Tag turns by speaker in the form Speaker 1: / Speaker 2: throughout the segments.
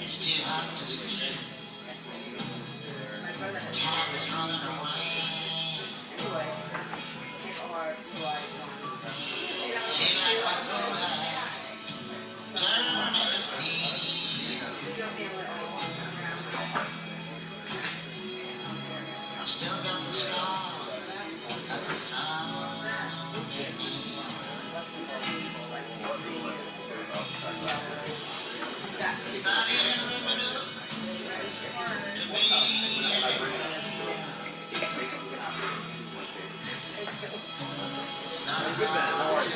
Speaker 1: It's too hot to sleep. Time is running away. Feel like my soul has turned into steam. I've still got the scars of the sun. It's not even warm enough to be. It's not hard.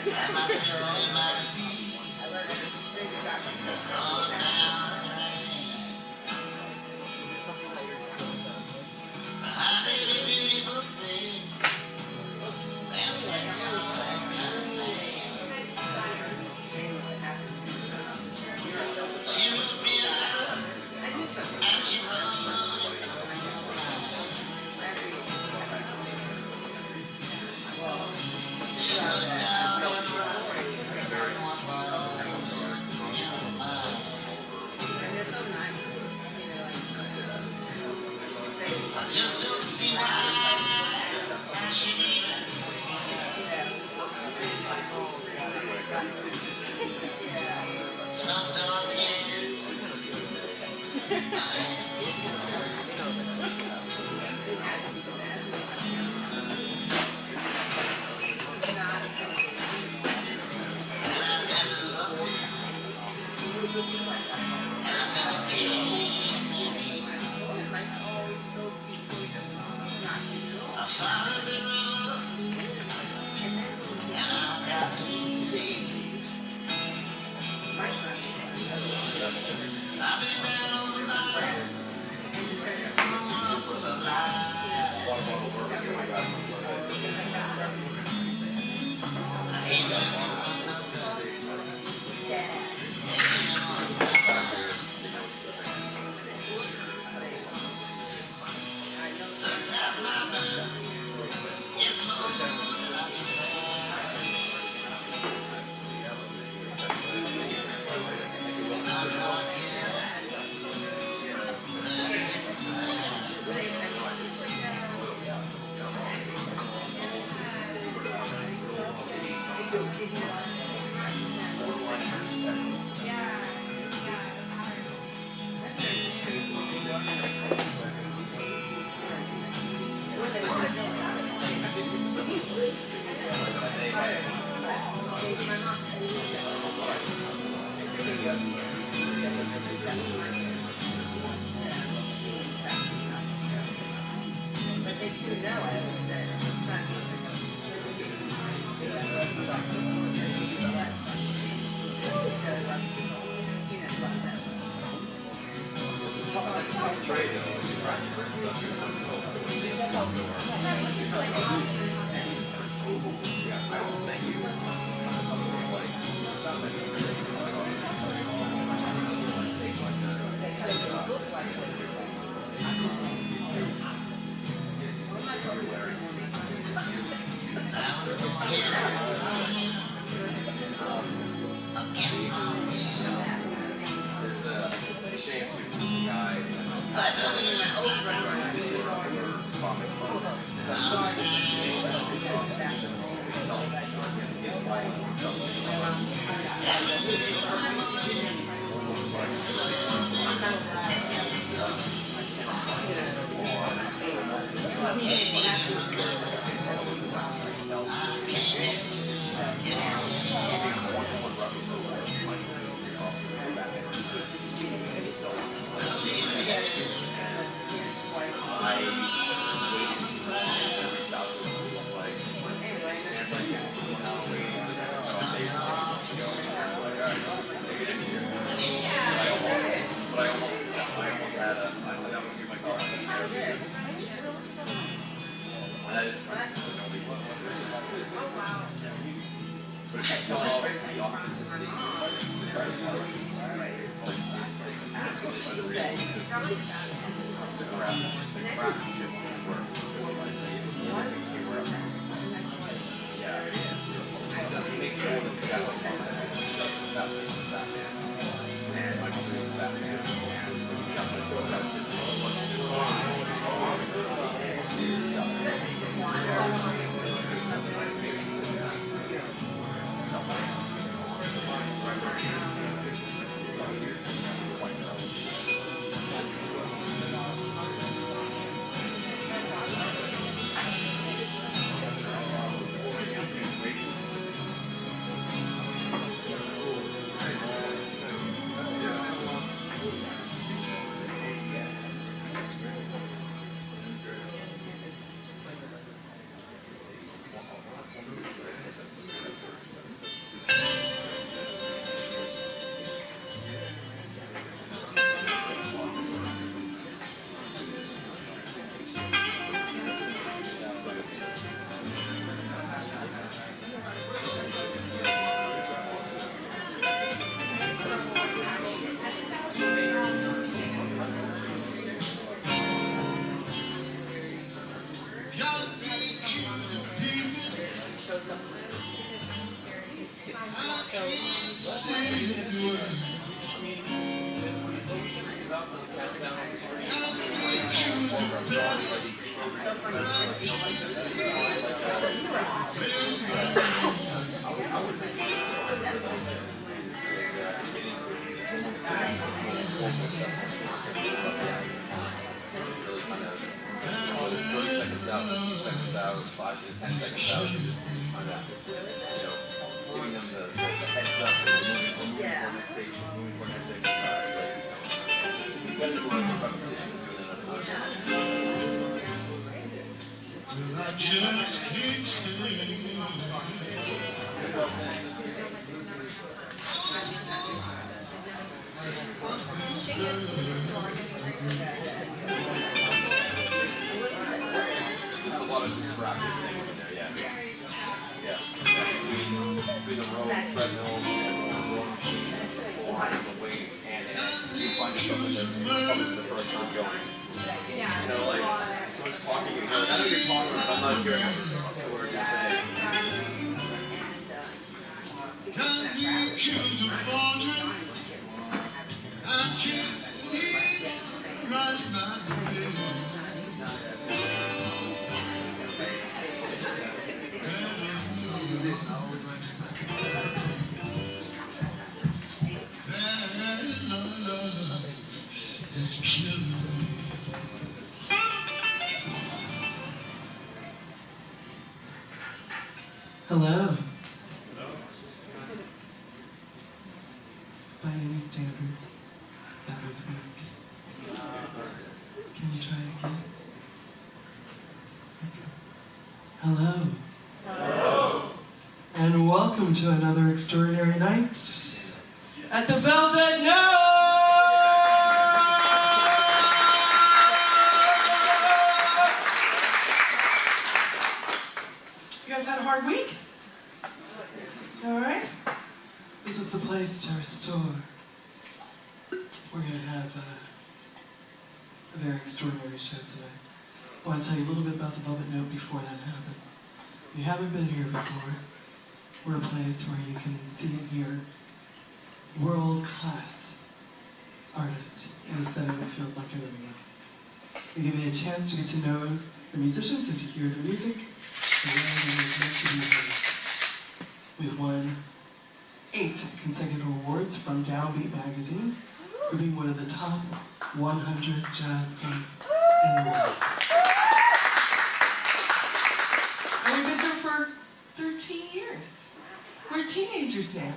Speaker 1: And my sense of humanity has gone down the drain. Behind every beautiful thing, there's been something kind of pain. She wrote me out, and she wrote it so fine. She wrote down every word in her mind. I just don't see why she needed. It's not dark yet. And I've been lucky. And I've been again, maybe. I followed the road, and I've got to see. I've been down on the line, on the one with a lie. I ain't looking for nothing. Hanging on tight. Sometimes my mood is more than I can take. It's not dark yet.
Speaker 2: But they do know I always said
Speaker 1: But it's all
Speaker 3: Hello. By any standards, that was weak. Can you try it again? Okay. Hello. Hello. And welcome to another extraordinary night at the Velvet Note! You guys had a hard week? All right? This is the place to restore. We're going to have a very extraordinary show tonight. I want to tell you a little bit about the Velvet Note before that happens. If you haven't been here before, we're a place where you can see and hear world-class artists in a setting that feels like you're living in. We give you a chance to get to know the musicians and to hear the music. And where it is meant to be heard. We've won 8 consecutive awards from Downbeat magazine for being one of the top 100 jazz bands in the world. And we've been here for 13 years. We're teenagers now.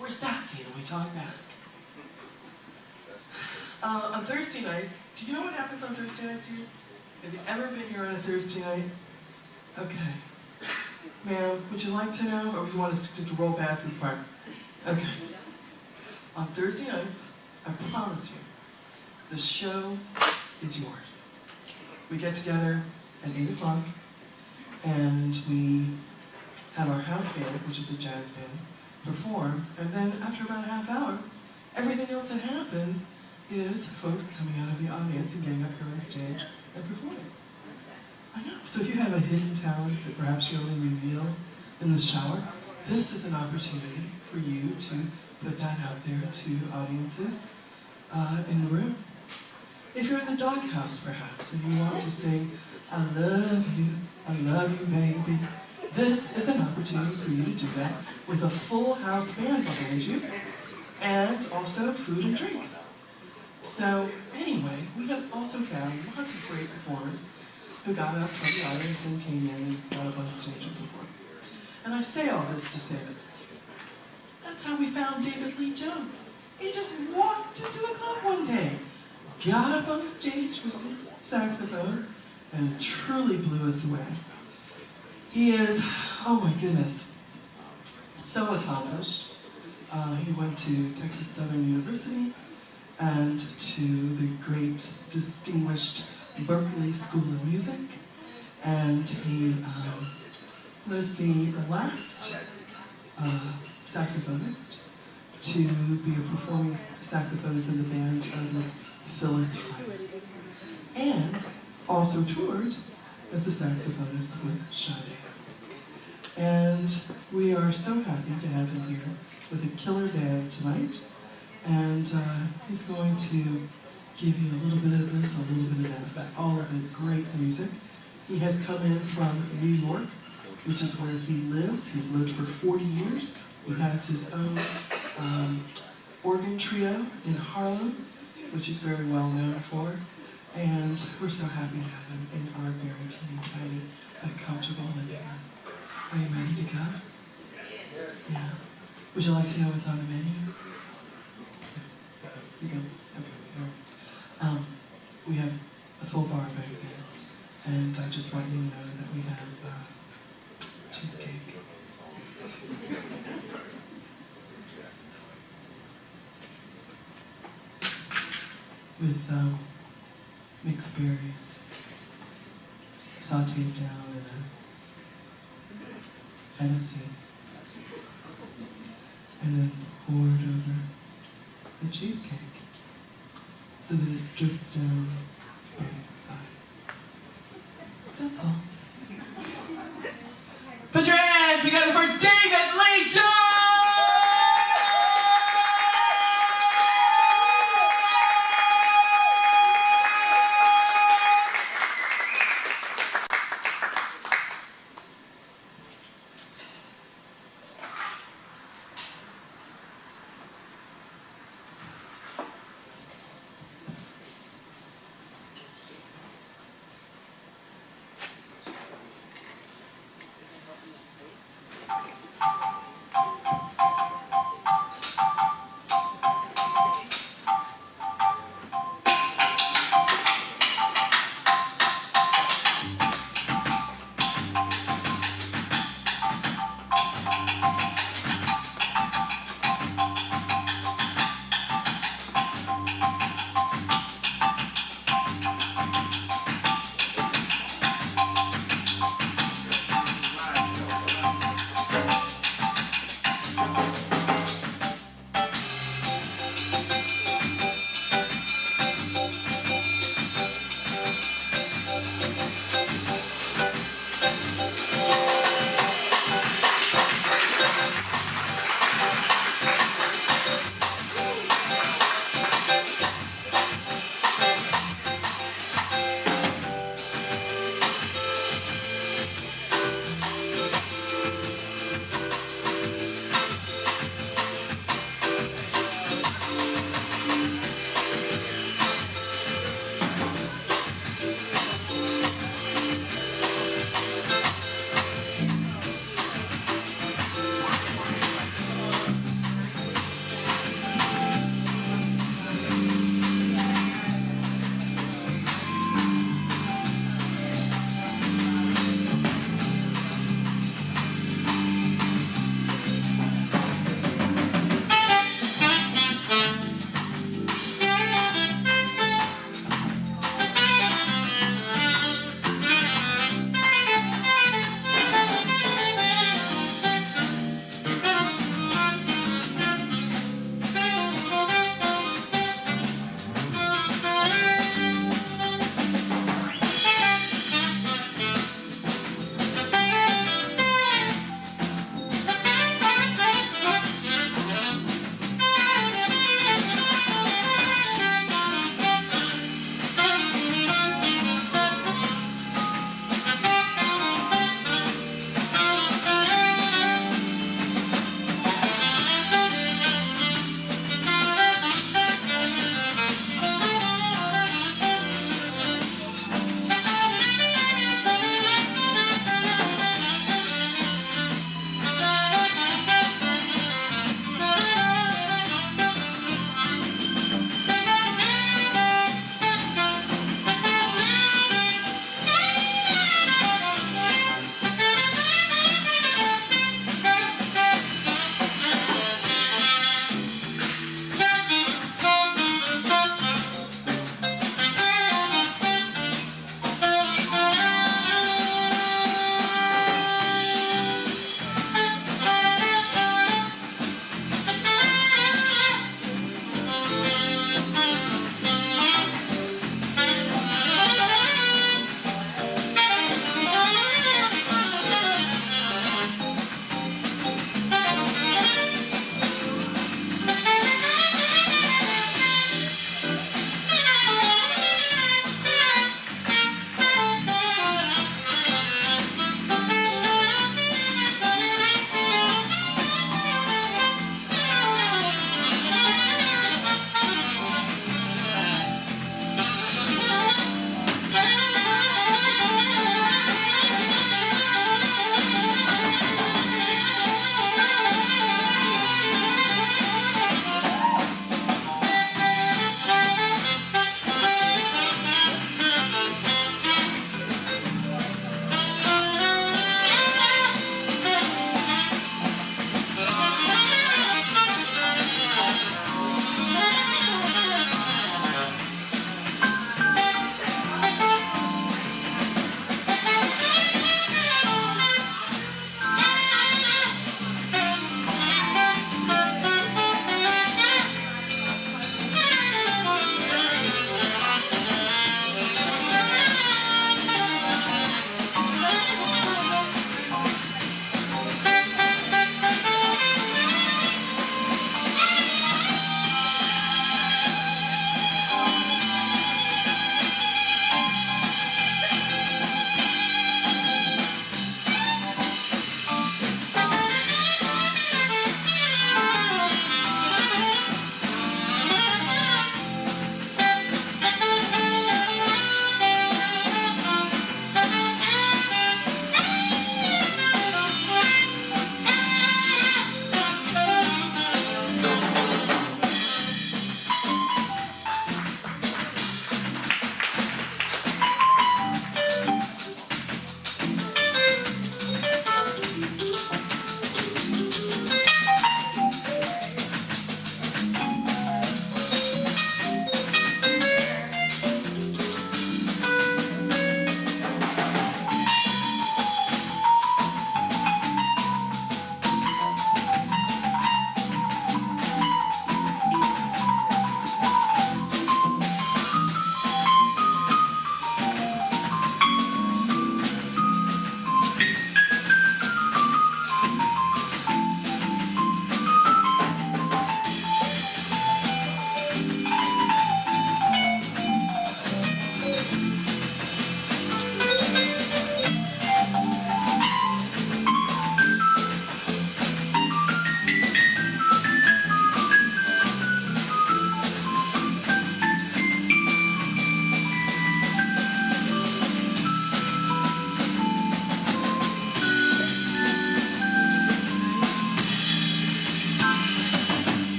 Speaker 3: We're sassy and we talk back. On Thursday nights, do you know what happens on Thursday nights here? Have you ever been here on a Thursday night? Okay. Ma'am, would you like to know, or do you want us to roll past this part? Okay. On Thursday nights, I promise you, the show is yours. We get together at 8 o'clock, and we have our house band, which is a jazz band, perform, and then after about a half hour, everything else that happens is folks coming out of the audience and getting up here on stage and performing. I know. So if you have a hidden talent that perhaps you only reveal in the shower, this is an opportunity for you to put that out there to audiences in the room. If you're in the doghouse, perhaps, and you want to sing, I love you, baby, this is an opportunity for you to do that with a full house band behind you, and also food and drink. So anyway, we have also found lots of great performers who got up from the audience and came in and got up on stage and performed. And I say all this to say this. That's how we found David Lee Jones. He just walked into a club one day, got up on the stage with his saxophone, and truly blew us away. He is, oh my goodness, so accomplished. He went to Texas Southern University and to the great, distinguished Berklee School of Music. And he was the last saxophonist to be a performing saxophonist in the band of Miss Phyllis Hyman. And also toured as a saxophonist with Sade. And we are so happy to have him here with a killer band tonight. And he's going to give you a little bit of this, a little bit of that, but all of it great music. He has come in from New York, which is where he lives. He's lived for 40 years. He has his own organ trio in Harlem, which he's very well known for. And we're so happy to have him in our very teeny tiny but comfortable living room. Are you ready to go? Yeah. Would you like to know what's on the menu? You good? Okay. We have a full bar back there, and I just want you to know that we have cheesecake. With mixed berries, sauteed down in a Hennessy, and then poured over the cheesecake so that it drips down on the side. That's all. Put your hands together for David Lee Jones!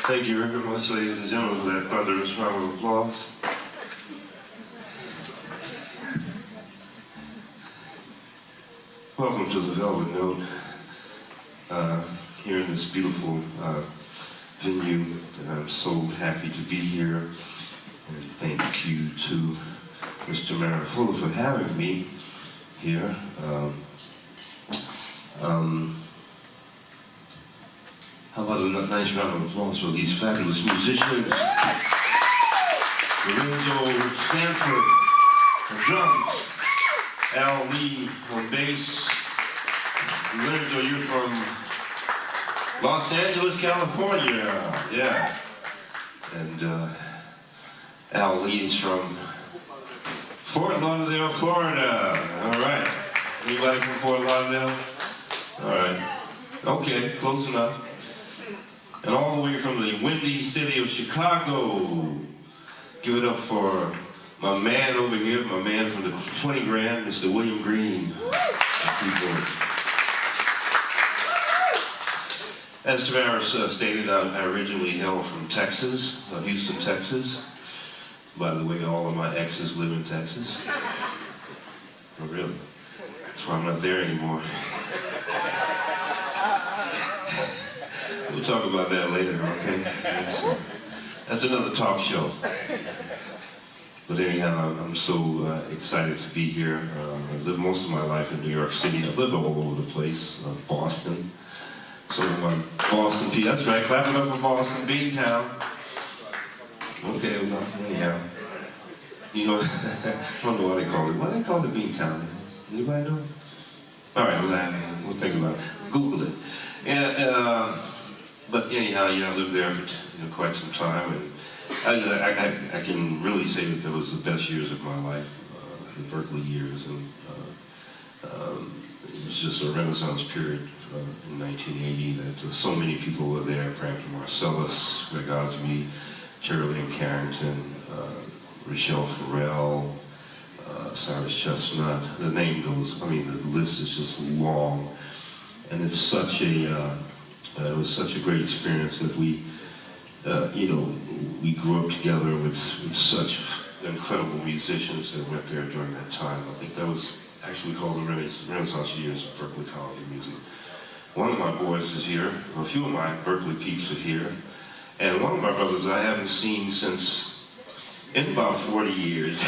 Speaker 4: Thank you very much, ladies and gentlemen, for that thunderous round of applause. Welcome to the Velvet Note, here in this beautiful venue, and I'm so happy to be here. And thank you to Mr. Fuller for having me here. How about a nice round of applause for these fabulous musicians? Lorenzo Sanford on drums, Al Lee on bass. Lorenzo, you're from Los Angeles, California, yeah. And Al Lee's from Fort Lauderdale, Florida. All right. Anybody from Fort Lauderdale? All right. Okay, close enough. And all the way from the windy city of Chicago. Give it up for my man over here, my man from the 20 Grand, Mr. William Green. As Tavares stated, I originally hail from Texas, Houston, Texas. By the way, all of my exes live in Texas. Oh, really? That's why I'm not there anymore. We'll talk about that later, okay? That's another talk show. But anyhow, I'm so excited to be here. I've lived most of my life in New York City. I've lived all over the place, Boston. So Boston, that's right, clap it up for Boston, Beantown. Okay, well, anyhow. You know, I don't know what they call it. What do they call it, Beantown? Anybody know? All right, we'll think about it. Google it. And, but anyhow, I lived there for quite some time, and I can really say that that was the best years of my life, the Berklee years, and it was just a Renaissance period in 1980 that so many people were there, Brampton Marcellus, Greg Osby, Terry Lynn Carrington, Rochelle Farrell, Cyrus Chestnut. The name goes, the list is just long, and it's such a it was such a great experience that we, we grew up together with such incredible musicians that went there during that time. I think that was actually called the Renaissance years of Berklee College of Music. One of my boys is here. A few of my Berklee peeps are here. And one of my brothers I haven't seen since in about 40 years.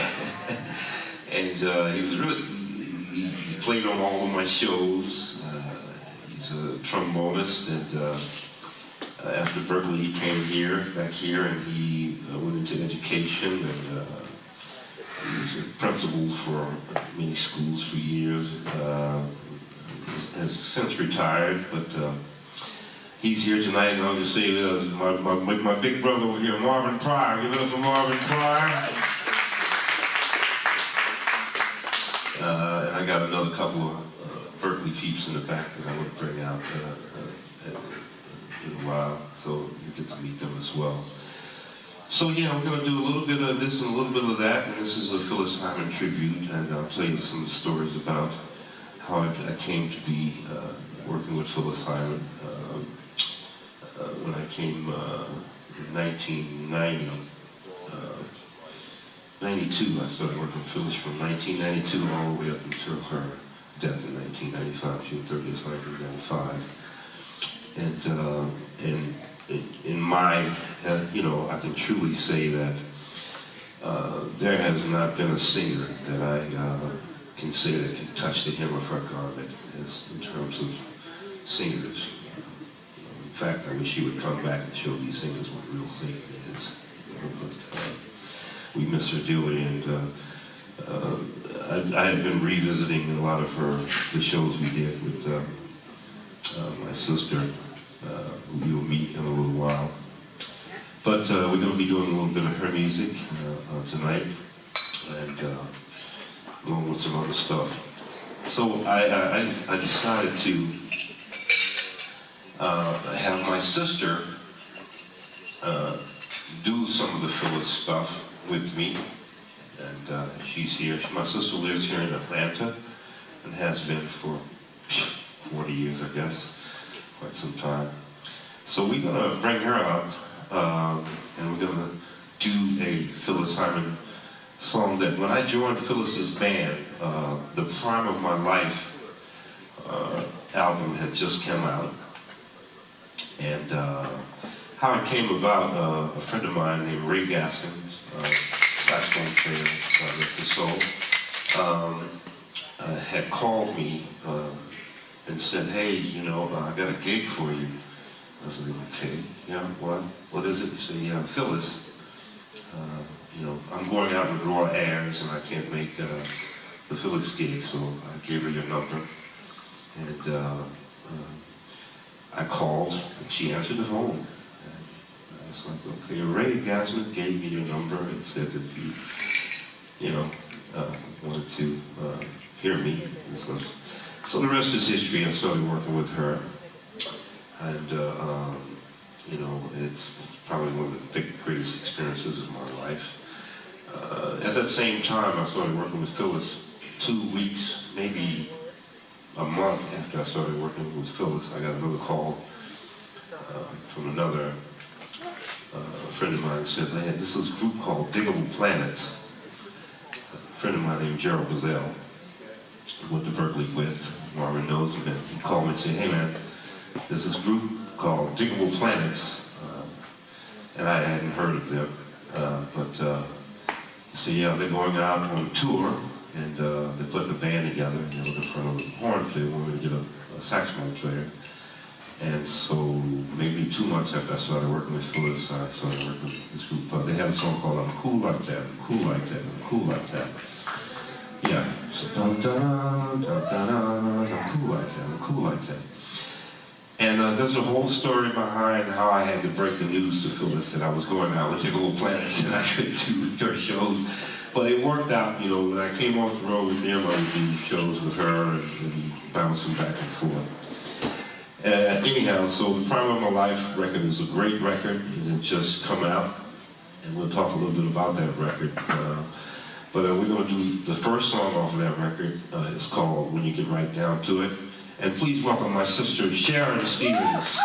Speaker 4: And he was really, he played on all of my shows. He's a trombonist, and after Berklee he came back here, and he went into education, and he was a principal for many schools for years. Has since retired, but he's here tonight, and I'll just say my big brother over here, Marvin Pryor. Give it up for Marvin Pryor. And I got another couple of Berklee peeps in the back that I want to bring out in a while, so you get to meet them as well. So yeah, we're going to do a little bit of this and a little bit of that, and this is a Phyllis Hyman tribute, and I'll tell you some of the stories about how I came to be working with Phyllis Hyman. When I came in 1990, 92, I started working with Phyllis from 1992 all the way up until her death in 1995, June 30th, 1995. And in my, I can truly say that there has not been a singer that I can say that can touch the hem of her garment as in terms of singers. In fact, I wish she would come back and show these singers what real singing is. But we miss her dearly, and I have been revisiting a lot of the shows we did with my sister, who you'll meet in a little while. But we're going to be doing a little bit of her music tonight, and along with some other stuff. So I decided to have my sister do some of the Phyllis stuff with me, and she's here. My sister lives here in Atlanta and has been for 40 years, I guess, quite some time. So we're going to bring her out and we're gonna do a Phyllis Hyman song that when I joined Phyllis's band, the Prime of My Life album had just come out. And how it came about, a friend of mine named Ray Gaskins, saxophone player, rest his soul, had called me and said, hey, you know, I got a gig for you. I said, okay, yeah, what is it? He said, yeah, Phyllis, you know, I'm going out with raw airs and I can't make the Phyllis gig, so I gave her your number. And I called and she answered the phone. And I was like, okay, Ray Gassman gave me your number and said that you know, wanted to hear me. And so the rest is history. I started working with her. And, you know, it's probably one of the greatest experiences of my life. At that same time, I started working with Phyllis 2 weeks, maybe a month after I started working with Phyllis. I got another call from another friend of mine said, hey, this is a group called Digable Planets. A friend of mine named Gerald Bazell went to Berklee with, Marvin knows him, and he called me and said, hey man, there's this group called Digable Planets, and I hadn't heard of them, but he said, yeah, they're going out on tour, and they're putting a band together, and they're looking for another horn player, wanted to get a saxophone player. And so maybe 2 months after I started working with Phyllis, I started working with this group. They had a song called I'm Cool Like That, I'm Cool Like That, I'm Cool Like That. Yeah, so dun dun dun dun dun, I'm cool like that, I'm cool like that. And there's a whole story behind how I had to break the news to Phyllis that I was going out with Digable Planets and I could do her shows. But it worked out, you know, when I came off the road with them, I would do shows with her and bouncing back and forth. Anyhow, so the Prime of My Life record is a great record, and it just come out, and we'll talk a little bit about that record. But we're going to do the first song off of that record. It's called When You Get Right Down to It. And please welcome my sister, Sharon Stevens.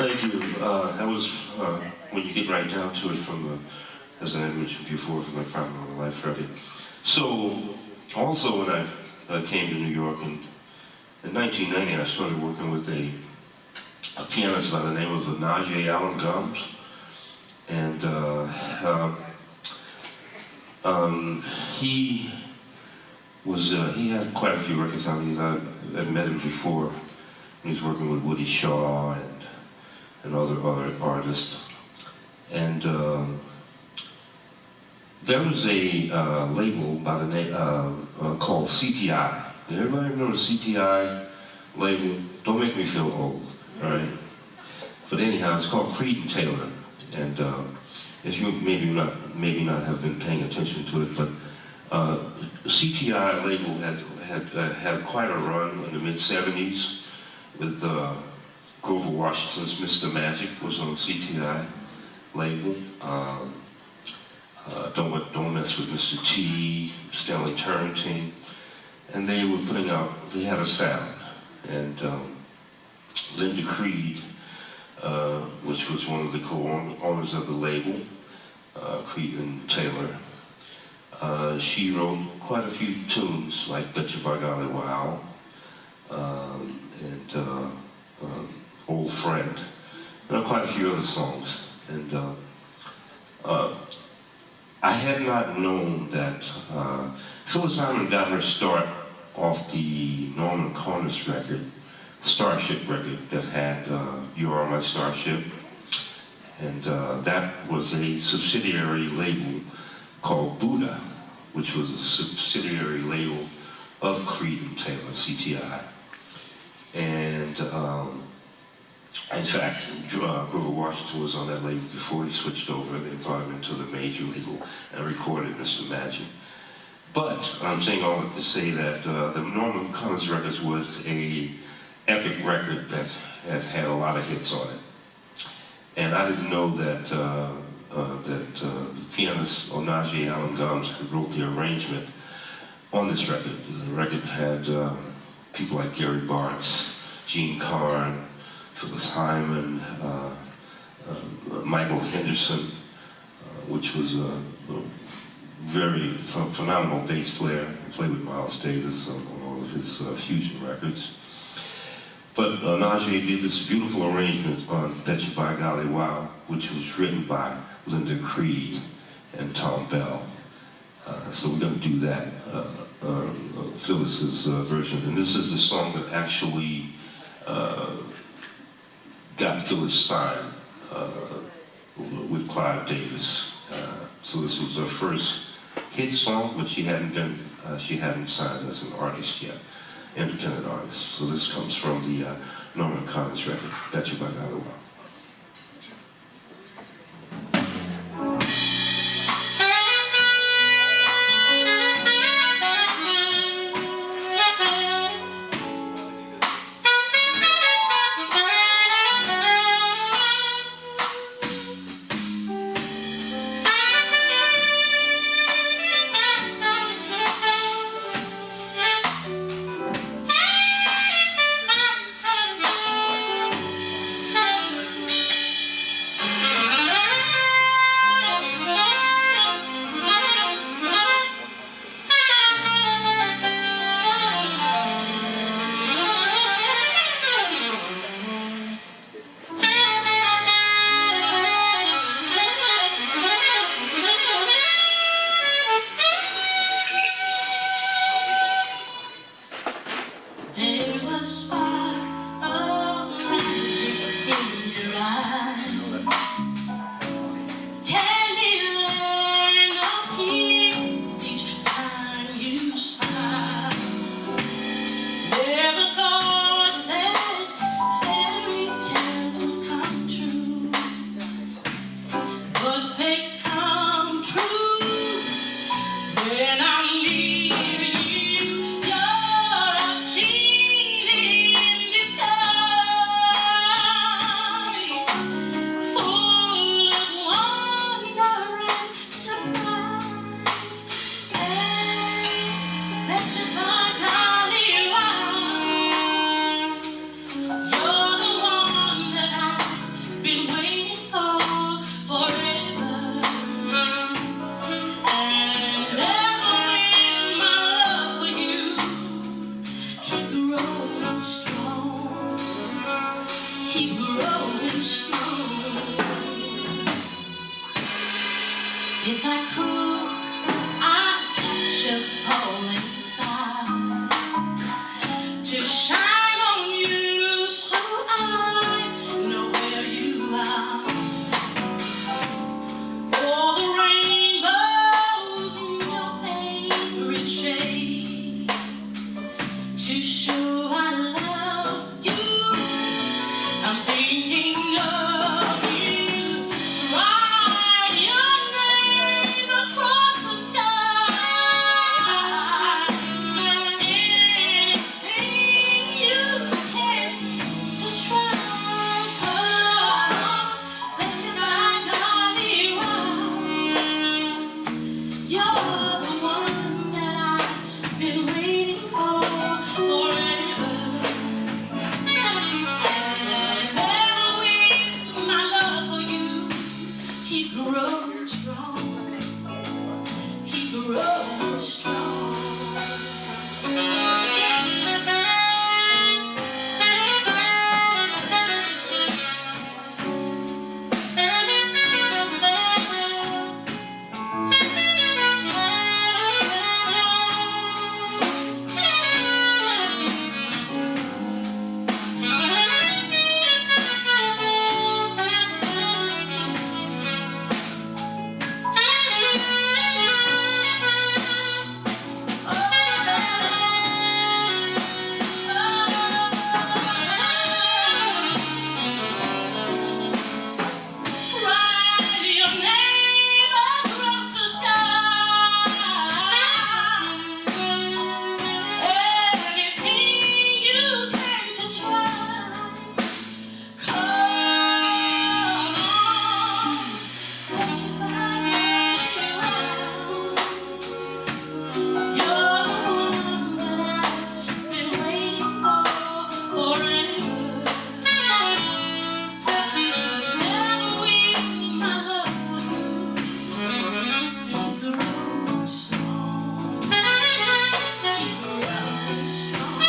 Speaker 4: Thank you. That was, when you get right down to it, from the, as I mentioned before, from the Fountain of Life record. So, also when I came to New York in 1990, I started working with a pianist by the name of Najee Allen Gums. And he had quite a few records out. I'd met him before. He was working with Woody Shaw and other artists. And there was a label by the name called CTI. Did everybody remember the CTI label? Don't make me feel old, all right? But anyhow, it's called Creed and Taylor. And if you maybe not have been paying attention to it, but CTI label had quite a run in the mid-70s with Grover Washington's Mr. Magic was on CTI label. Don't Mess with Mr. T, Stanley Turrentine. And they were putting out, they had a sound. And Linda Creed, which was one of the co-owners of the label, Creed and Taylor, she wrote quite a few tunes like Bet You By Golly Wow, and Old Friend, and quite a few other songs. And I had not known that Phyllis Hyman got her start off the Norman Cornish record, Starship record, that had You Are My Starship. And that was a subsidiary label called Buddha, which was a subsidiary label of Creed and Taylor, CTI. And in fact, Grover Washington was on that label before he switched over. They brought him into the major label and recorded Mr. Magic. But I'm saying all that to say that the Norman Collins Records was a epic record that had a lot of hits on it. And I didn't know that the pianist Najee Allen Gums wrote the arrangement on this record. The record had people like Gary Bartz, Gene Carn, Phyllis Hyman, Michael Henderson, which was a very phenomenal bass player. He played with Miles Davis on all of his fusion records. But Najee did this beautiful arrangement on Bet You By Golly Wow, which was written by Linda Creed and Tom Bell. So we're going to do that, Phyllis's version. And this is the song that actually got Phyllis signed with Clive Davis. So this was her first hit song, but she hadn't signed as an artist yet, independent artist. So this comes from the Norman Collins record, Bet You By Golly Wow.
Speaker 5: When I'm leaving you, you're a cheating keep growing strong. If I could, I'd catch a falling star to shine on you so I know where you are. All the rainbows in your favorite shade to show I love you. I'm thinking of you. Write your name across the sky. Anything you can to try. 'Cause let your mind on me wild. You're the one that I've been waiting for forever. And my love for you keep growing strong, keep growing strong. Write your name across the sky. Anything you can to try. 'Cause let your mind around. You're the one that I've been waiting for forever. Never weak, my love for you. Keep growing strong. Keep growing strong.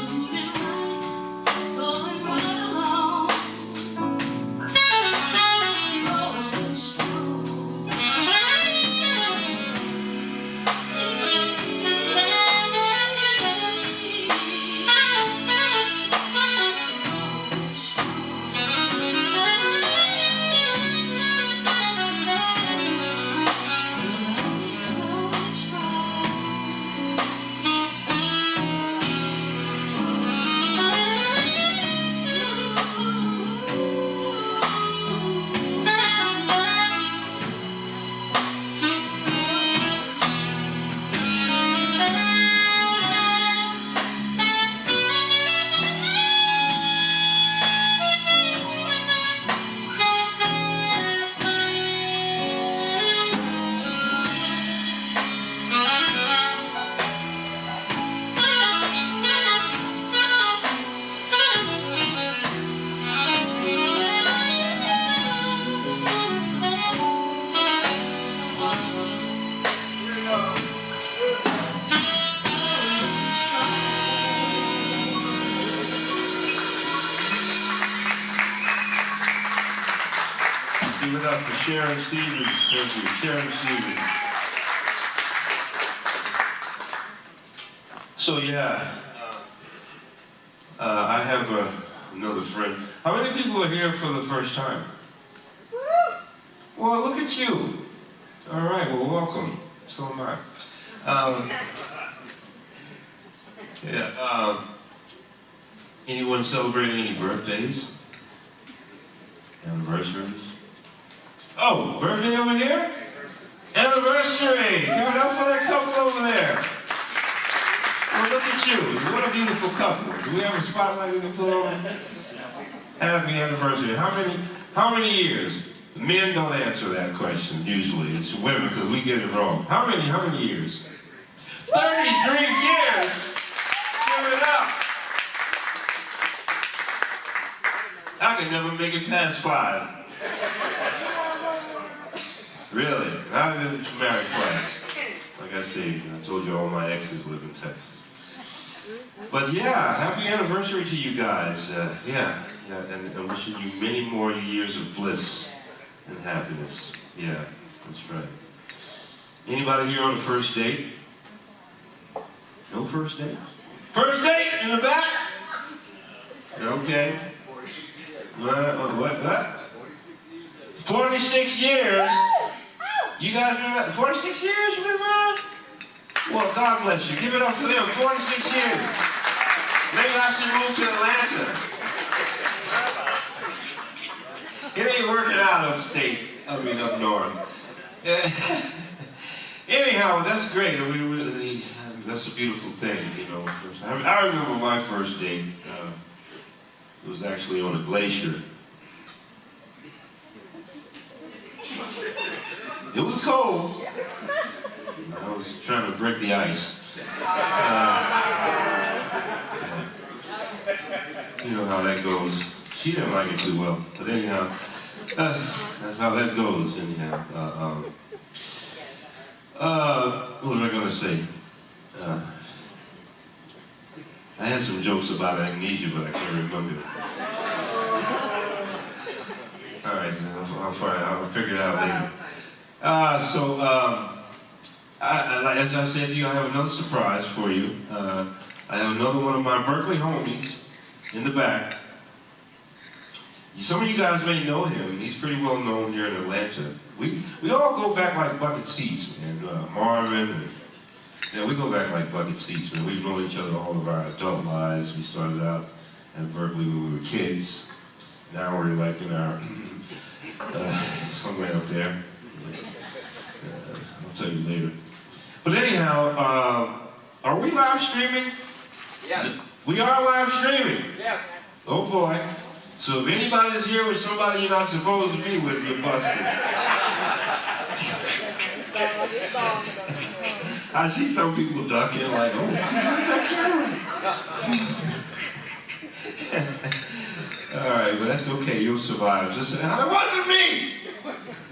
Speaker 5: Moving right, going right along. Going strong.
Speaker 4: Give it up for Sharon Stevens. Thank you, Sharon Stevens. So yeah, I have another friend. How many people are here for the first time? Well, look at you. All right, well, welcome. So am I. Anyone celebrating any birthdays? Anniversaries? Oh, birthday over here? Anniversary! Give it up for that couple over there. Well, look at you. What a beautiful couple. Do we have a spotlight we can put on? Happy anniversary. How many years? Men don't answer that question usually. It's women because we get it wrong. How many years? 33 years! Give it up! I could never make it past 5. Really? And I've been married twice. Like I say, I told you all my exes live in Texas. But yeah, happy anniversary to you guys. And wishing you many more years of bliss and happiness. Yeah, that's right. Anybody here on the first date? No first date? First date in the back? Okay. What? 46 years? You guys been married? 46 years you been married? Well, God bless you. Give it up for them. 46 years. Maybe I should move to Atlanta. It ain't working out upstate. I mean, up north. Anyhow, that's great. I mean, that's a beautiful thing, you know. I remember my first date. It was actually on a glacier. It was cold. I was trying to break the ice. You know how that goes. She didn't like it too well. But anyhow, that's how that goes. Anyhow, what was I going to say? I had some jokes about amnesia, but I can't remember. All right, I'll figure it out later. As I said to you, I have another surprise for you. I have another one of my Berklee homies in the back. Some of you guys may know him. He's pretty well known here in Atlanta. We all go back like bucket seats, man. Marvin, we go back like bucket seats, man. We've known each other all of our adult lives. We started out at Berklee when we were kids. Now we're like in our, somewhere up there. I'll tell you later. But anyhow, are we live streaming?
Speaker 6: Yes.
Speaker 4: We are live streaming?
Speaker 6: Yes.
Speaker 4: Oh boy. So if anybody's here with somebody you're not supposed to be with, you're busted. I see some people ducking like, oh, who's that camera? All right, but that's okay, you'll survive. Just say, it wasn't me!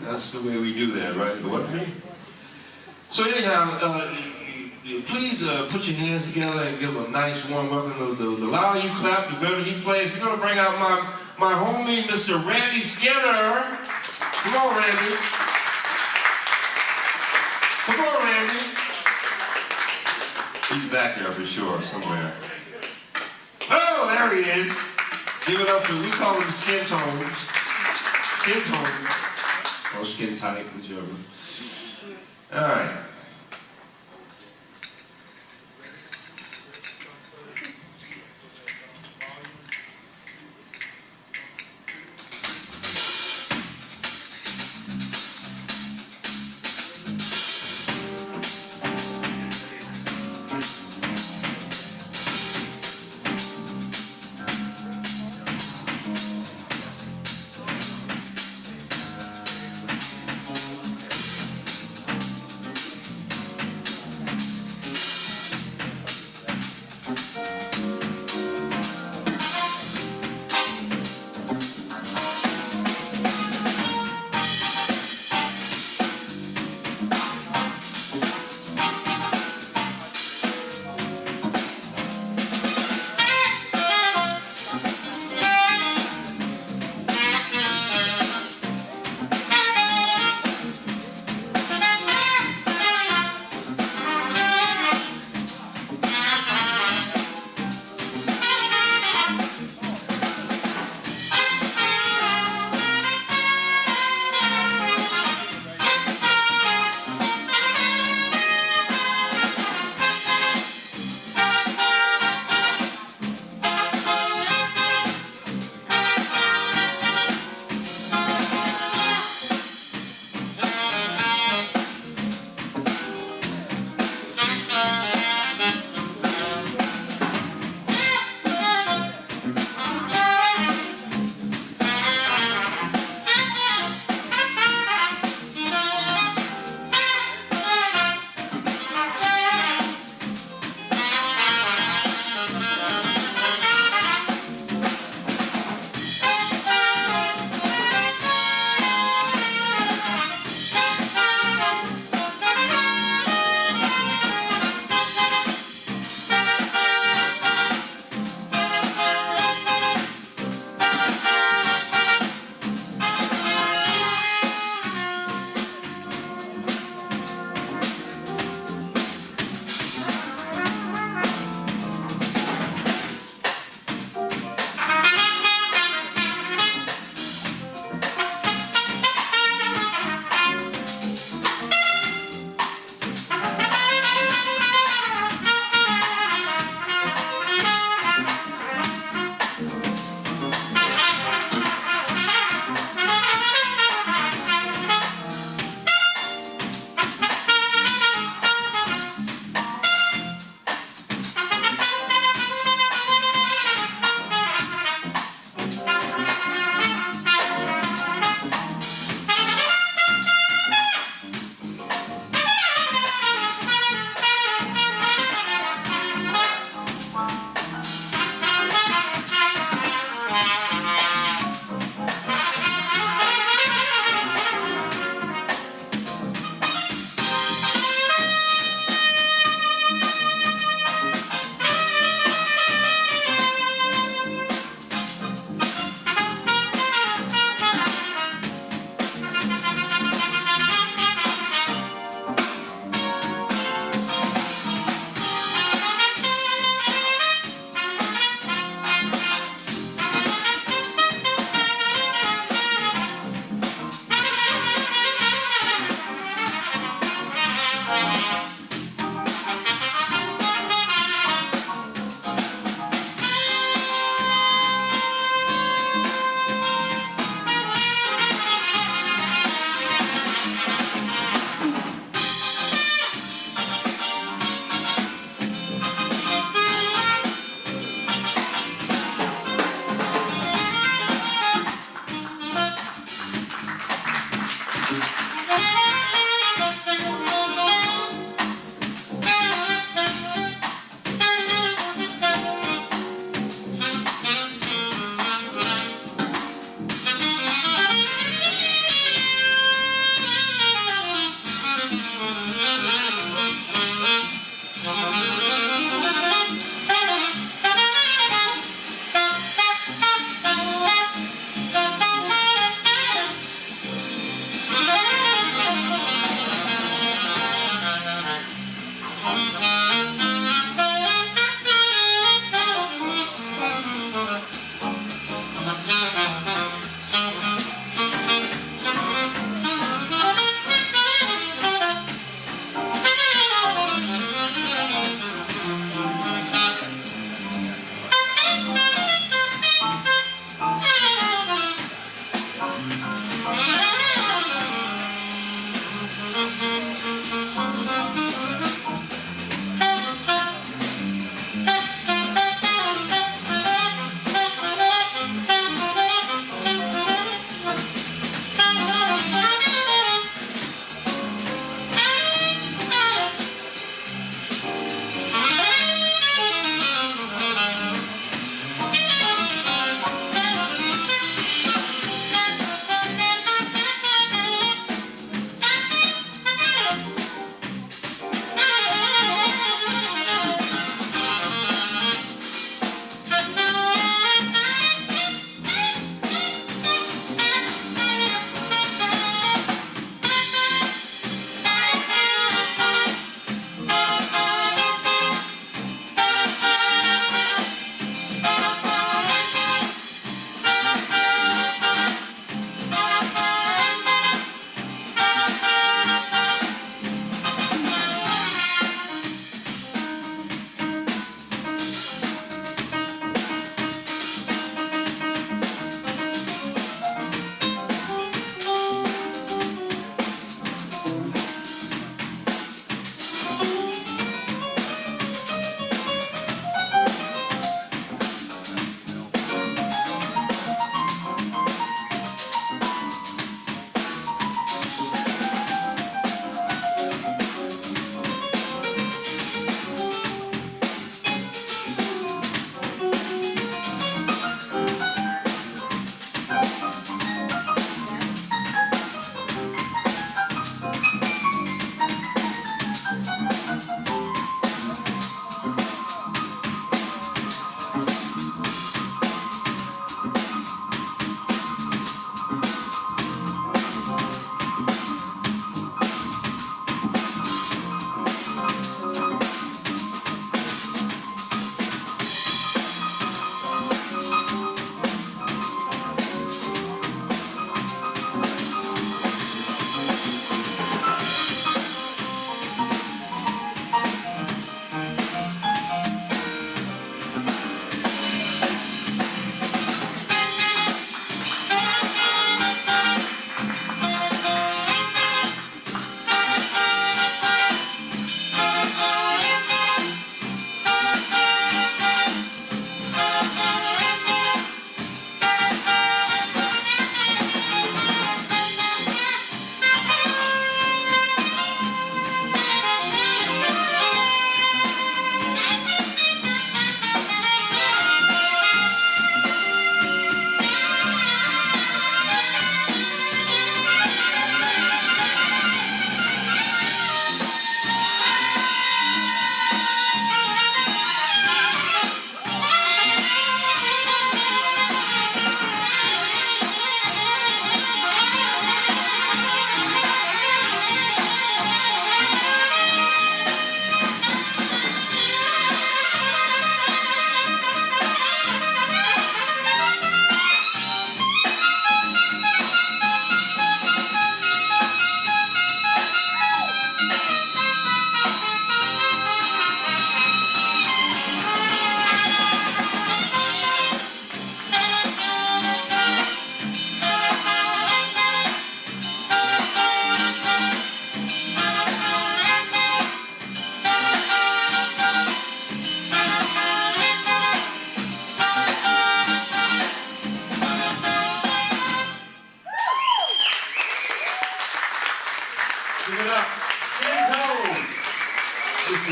Speaker 4: That's the way we do that, right? It wasn't me. So anyhow, please put your hands together and give a nice warm welcome. The louder you clap, the better he plays. We're going to bring out my homie, Mr. Randy Skinner. Come on, Randy. Come on, Randy. He's back there for sure, somewhere. Oh, there he is. Give it up for, we call them skin tones. Skin tones. Or skin tight, whichever. All right.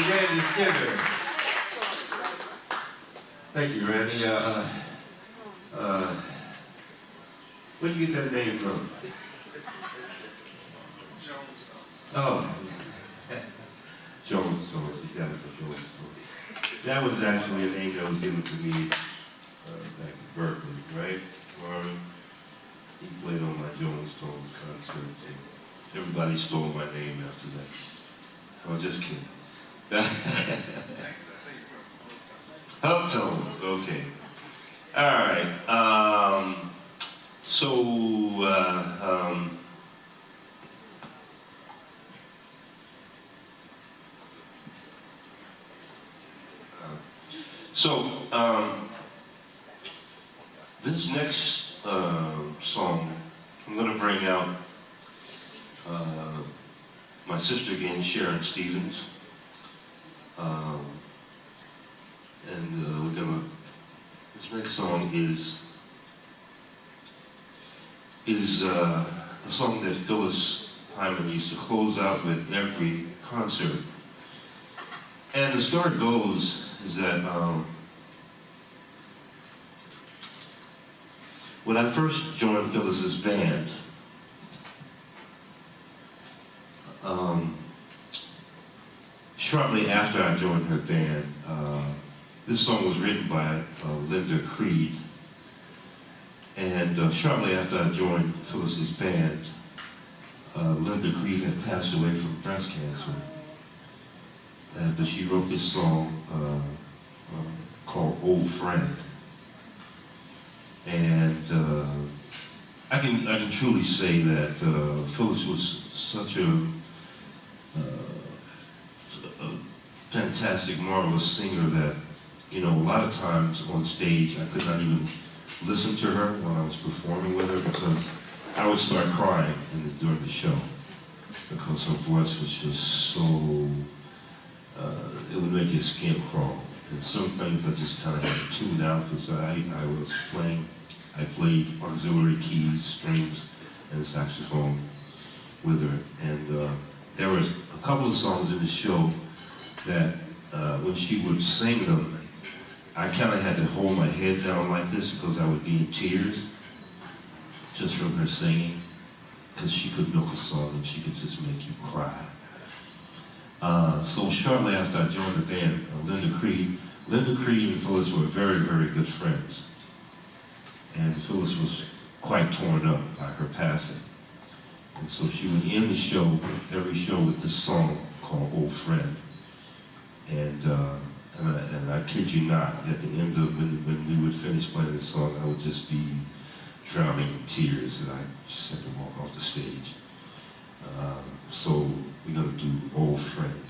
Speaker 4: Randy Skinner. Thank you, Randy. Where'd you get that name from? Oh, Jones. You got it from Jones. That was actually a name that was given to me back in Berklee, right? Warren, he played on my Jones Tones concert. And everybody stole my name after that. I'm just kidding. Hub Tones, okay. All right. This next song, I'm going to bring out my sister again, Sharon Stevens. This next song is a song that Phyllis Hyman used to close out with every concert. And the story goes is that when I first joined Phyllis's band, shortly after I joined her band, this song was written by Linda Creed. And shortly after I joined Phyllis's band, Linda Creed had passed away from breast cancer. But she wrote this song called Old Friend. And I can truly say that Phyllis was such a fantastic, marvelous singer that, you know, a lot of times on stage I could not even listen to her when I was performing with her because I would start crying during the show because her voice was just so, it would make your skin crawl. And some things I just kind of had to tune out because I played auxiliary keys, strings, and saxophone with her. And there were a couple of songs in the show that when she would sing them, I kind of had to hold my head down like this because I would be in tears just from her singing, because she could milk a song and she could just make you cry. So shortly after I joined the band, Linda Creed and Phyllis were very, very good friends. And Phyllis was quite torn up by her passing. And so she would end the show, every show, with this song called Old Friend. And I kid you not, at the end of when we would finish playing this song, I would just be drowning in tears, and I just had to walk off the stage. So we're gonna do Old Friend.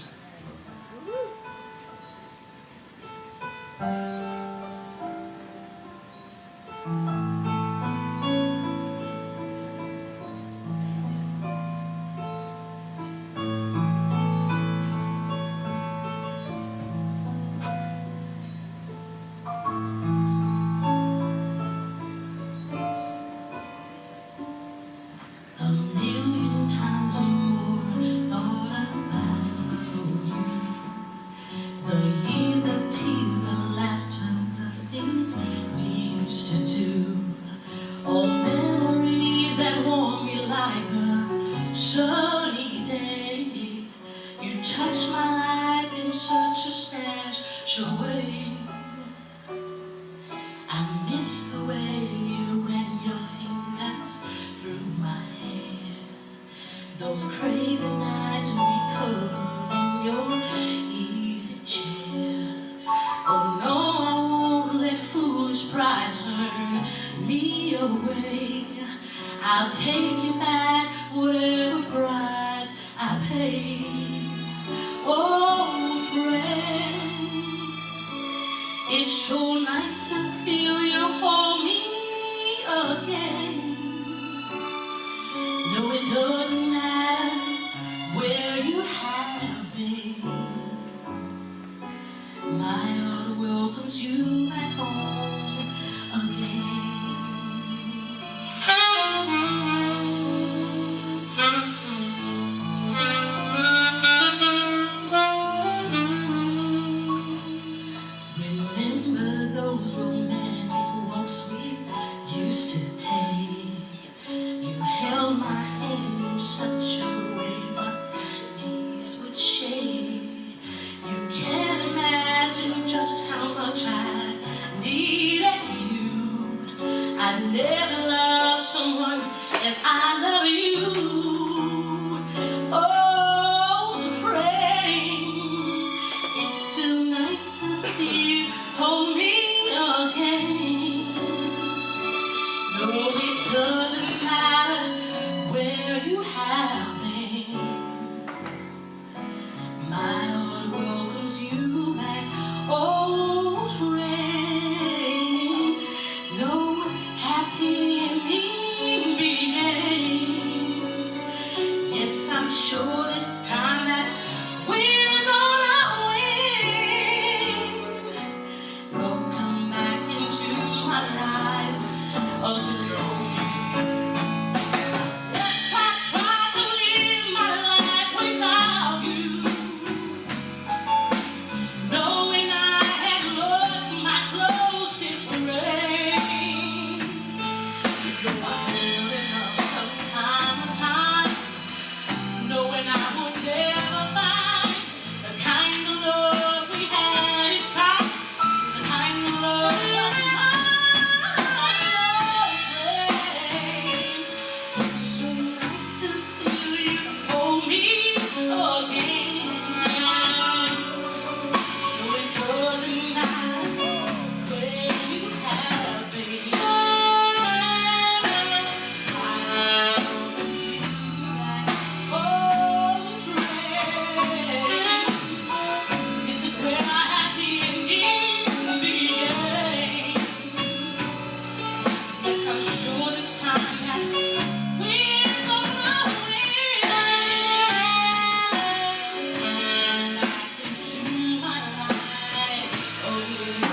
Speaker 5: I'll take you back, whatever price I pay. Oh, friend, it's so nice to feel you hold me again. No, it doesn't matter where you have been. My heart welcomes you back home again. I never loved someone as I love you. Oh, the rain. It's too nice to see you hold me again. No, it doesn't matter where you have been. My heart welcomes you back, old friend. No happy ending begins. Yes, I'm sure this time that we're gonna win. Welcome back into my life again. Yes, I tried to live my life without you, knowing I had lost my closest friend. Though I felt enough from time to time, knowing I would never find the kind of love we had inside, the kind of love that it's so nice to feel you hold me again. No, it doesn't matter where you have been. I welcome you back, old friend. This is where our happy ending begins. Yes, I'm sure this time that we're gonna win. Back into my life again.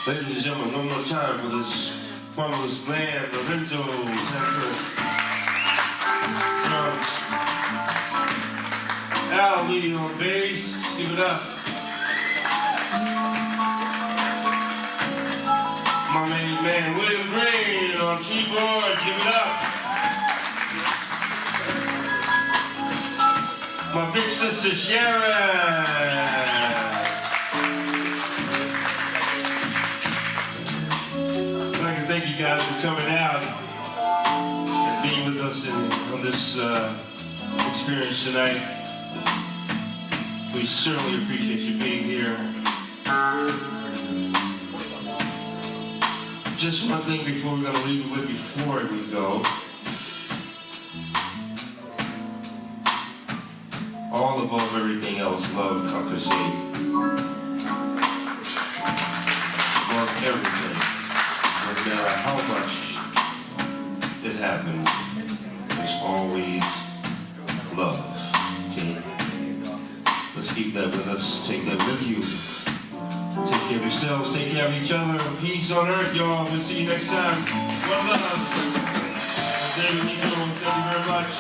Speaker 4: Ladies and gentlemen, one more time for this marvelous band, Lorenzo, drums. Al leading on bass. Give it up. My main man, William Green on keyboard. Give it up. My big sister, Sharon. I'd like to thank you guys for coming out and being with us on this experience tonight. We certainly appreciate you being here. Just one thing before we're going to leave you with before we go. All above everything else, love conquers hate. Above everything, no matter how much it happens, there's always love. Okay? Let's keep that with us. Take that with you. Take care of yourselves. Take care of each other. Peace on earth, y'all. We'll see you next time. One love. David, Nico, thank you very much.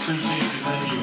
Speaker 4: Appreciate it. Thank you.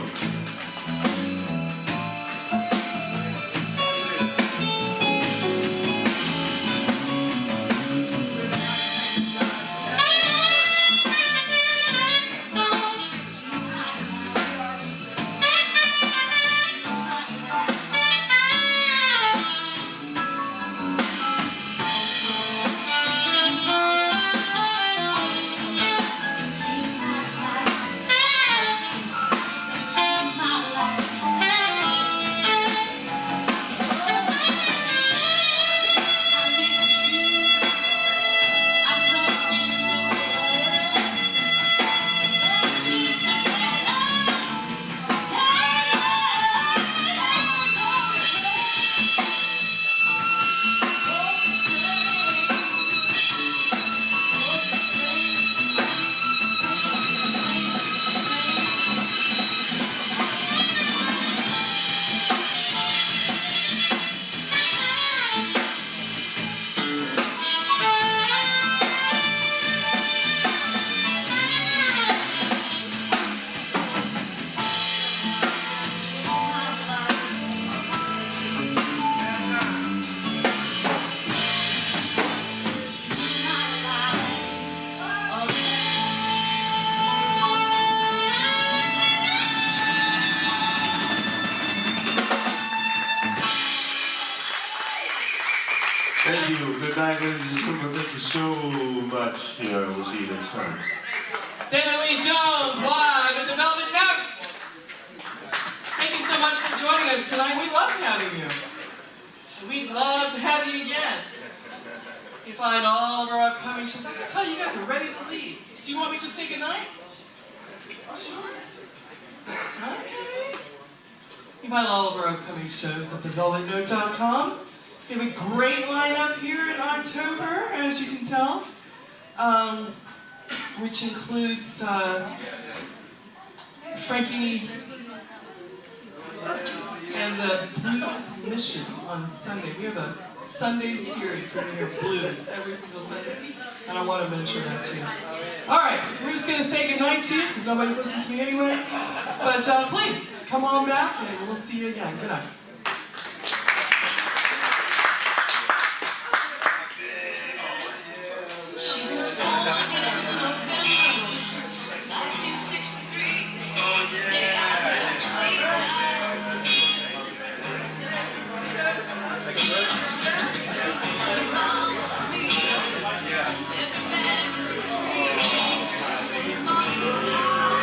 Speaker 4: Thank you. Good night, ladies and gentlemen. Thank you so much. We'll see you next time.
Speaker 3: David Lee Jones, live at the Velvet Notes. Thank you so much for joining us tonight. We loved having you. We'd love to have you again. You find all of our upcoming shows. I can tell you guys are ready to leave. Do you want me to say goodnight? Sure. Okay. You find all of our upcoming shows at thevelvetnote.com. We have a great lineup here in October, as you can tell, which includes Frankie and the Blues Mission on Sunday. We have a Sunday series where we hear blues every single Sunday, and I want to mention that to you. All right, we're just going to say goodnight to you, since nobody's listening to me anyway. But please, come on back, and we'll see you again. Good night.
Speaker 5: She was born in November 1963. Day I was actually alive. Every man is free. Sitting on the high.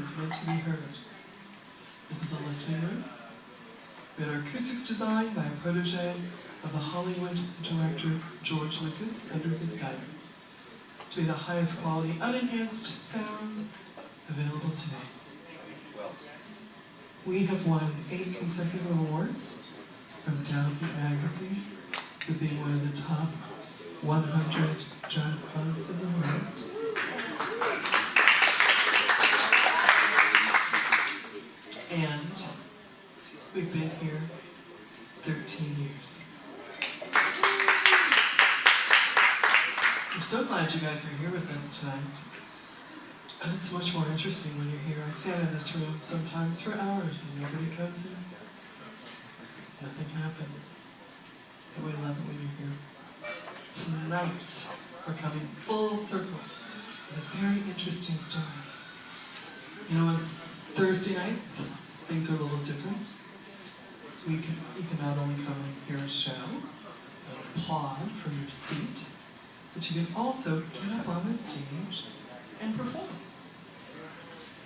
Speaker 3: was meant to be heard. This is a listening room. We had our acoustics designed by a protege of the Hollywood director George Lucas under his guidance to be the highest quality unenhanced sound available today. We have won 8 consecutive awards from Downbeat Magazine for being one of the top 100 jazz clubs in the world. And we've been here 13 years. I'm so glad you guys are here with us tonight. And it's much more interesting when you're here. I stand in this room sometimes for hours and nobody comes in. Nothing happens. And we love it when you're here. Tonight, we're coming full circle with a very interesting story. You know, on Thursday nights, things are a little different. You can not only come and hear a show, and applaud from your seat, but you can also get up on the stage and perform.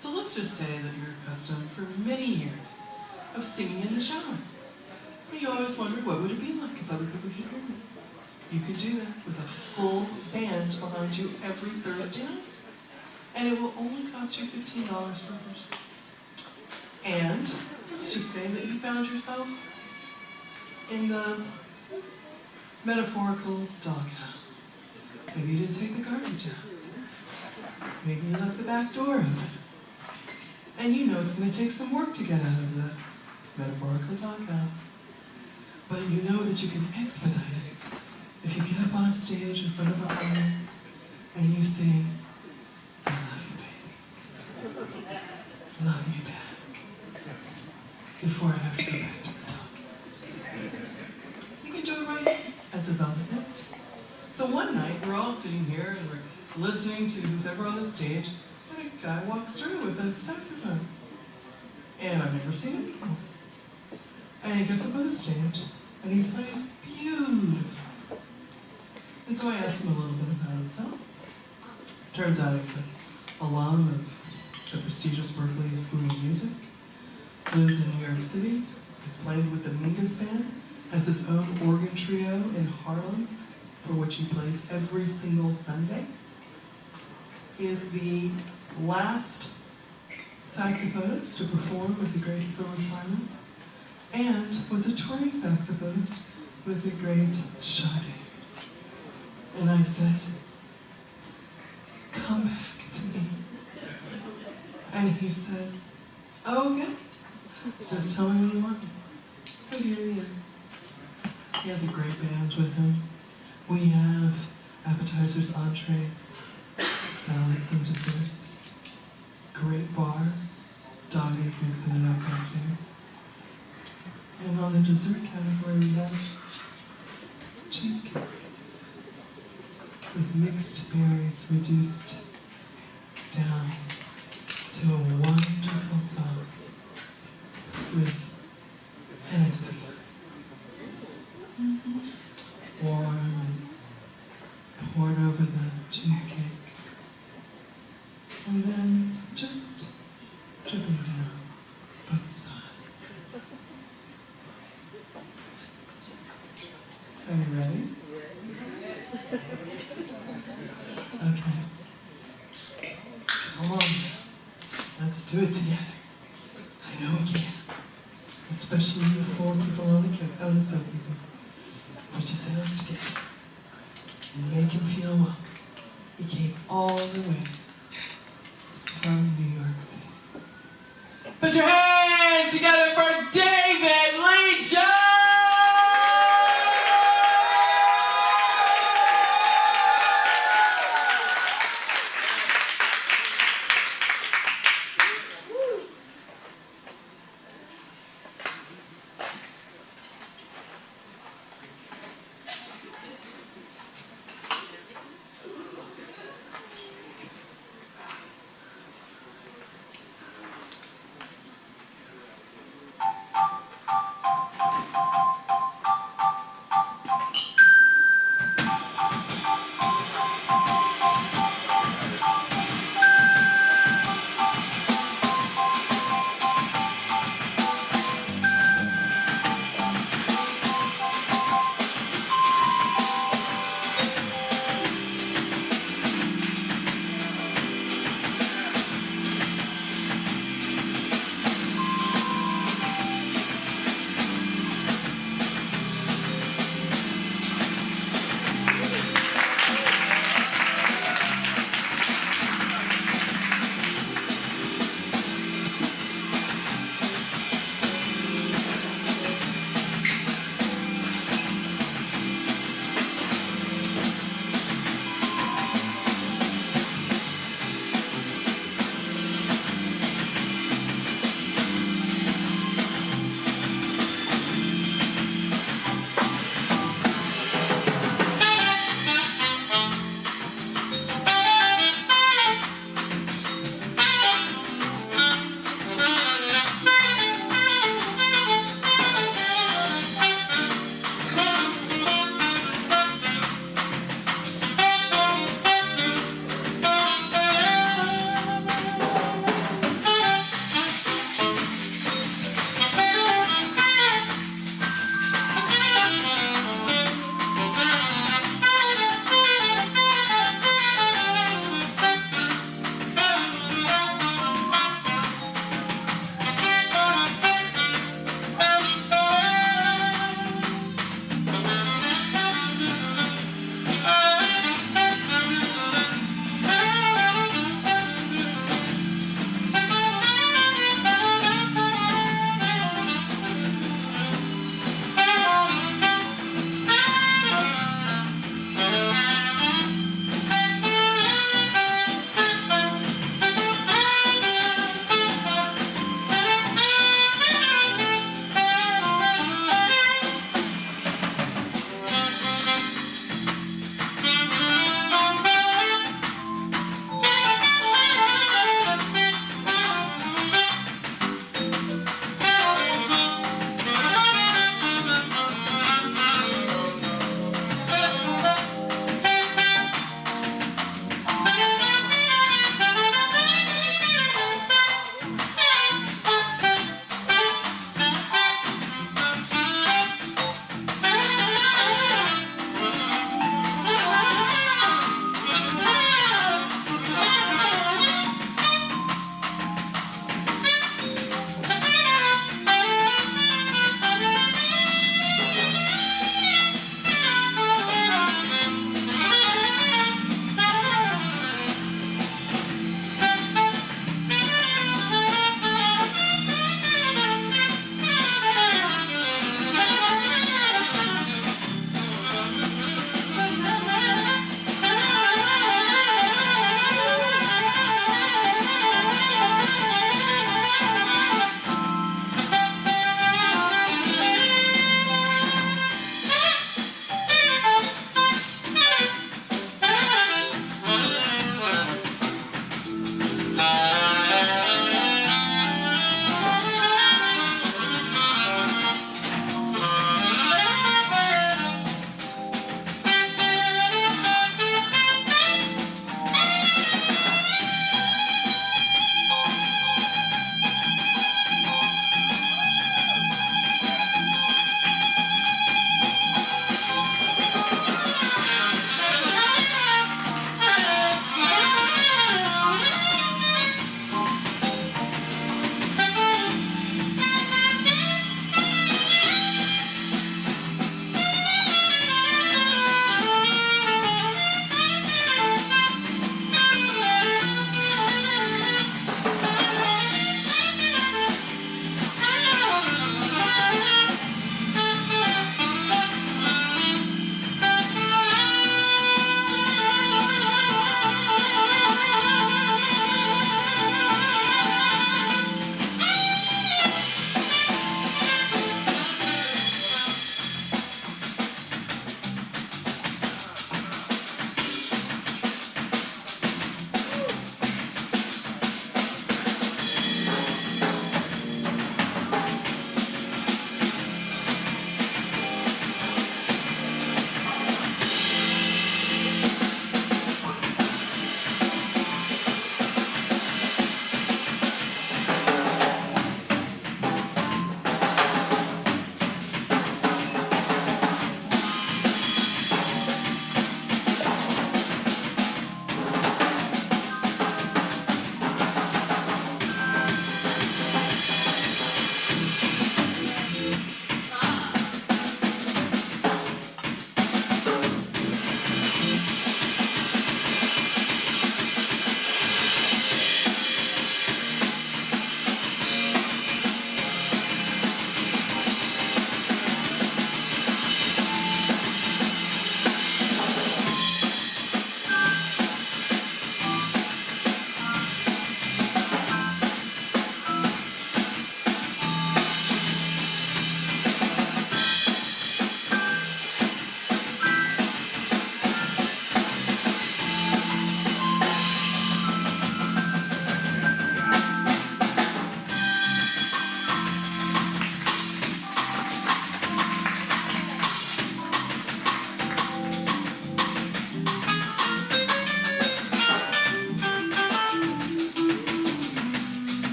Speaker 3: So let's just say that you're accustomed for many years of singing in the shower. And you always wondered what would it be like if other people could hear you. You could do that with a full band behind you every Thursday night. And it will only cost you $15 per person. And let's just say that you found yourself in the metaphorical doghouse. Maybe you didn't take the garbage out. Maybe you left the back door open. And you know it's going to take some work to get out of the metaphorical doghouse. But you know that you can expedite it if you get up on a stage in front of an audience and you sing, I love you, baby. Love me back. Before I have to go back to the doghouse. You can do it right at the Velvet Note. So one night, we're all sitting here and we're listening to who's ever on the stage, and a guy walks through with a saxophone. And I've never seen it before. And he gets up on the stage, and he plays beautifully. And so I asked him a little bit about himself. Turns out he's an alum of the prestigious Berklee School of Music, lives in New York City, has played with the Mingus Band, has his own organ trio in Harlem, for which he plays every single Sunday. He is the last saxophonist to perform with the great Phyllis Hyman, and was a touring saxophonist with the great Sade. And I said, come back to me. And he said, oh, okay, just tell me what you want. So here he is. He has a great band with him. We have appetizers, entrees, salads, and desserts. Great bar, dog egg mixing it up back there. And on the dessert category, we have cheesecake with mixed berries reduced down to a wonderful sauce with Hennessy. Warm and poured over the cheesecake. And then just dripping down both sides. Are you ready? Okay. Come on. Let's do it together. I know we can. Especially you 4 people on the sofa. Put your hands together and make him feel welcome. He came all the way from New York City. Put your hands together for David Lee Jones!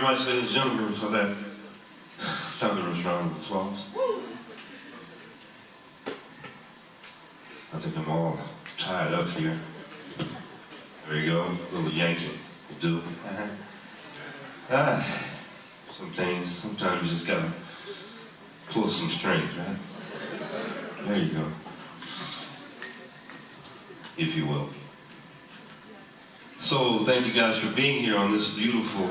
Speaker 4: much, ladies and gentlemen, for that thunderous round of applause. I think I'm all tied up here. There you go, a little yanking will do. Sometimes you just gotta pull some strings, right? There you go. If you will. So thank you guys for being here on this beautiful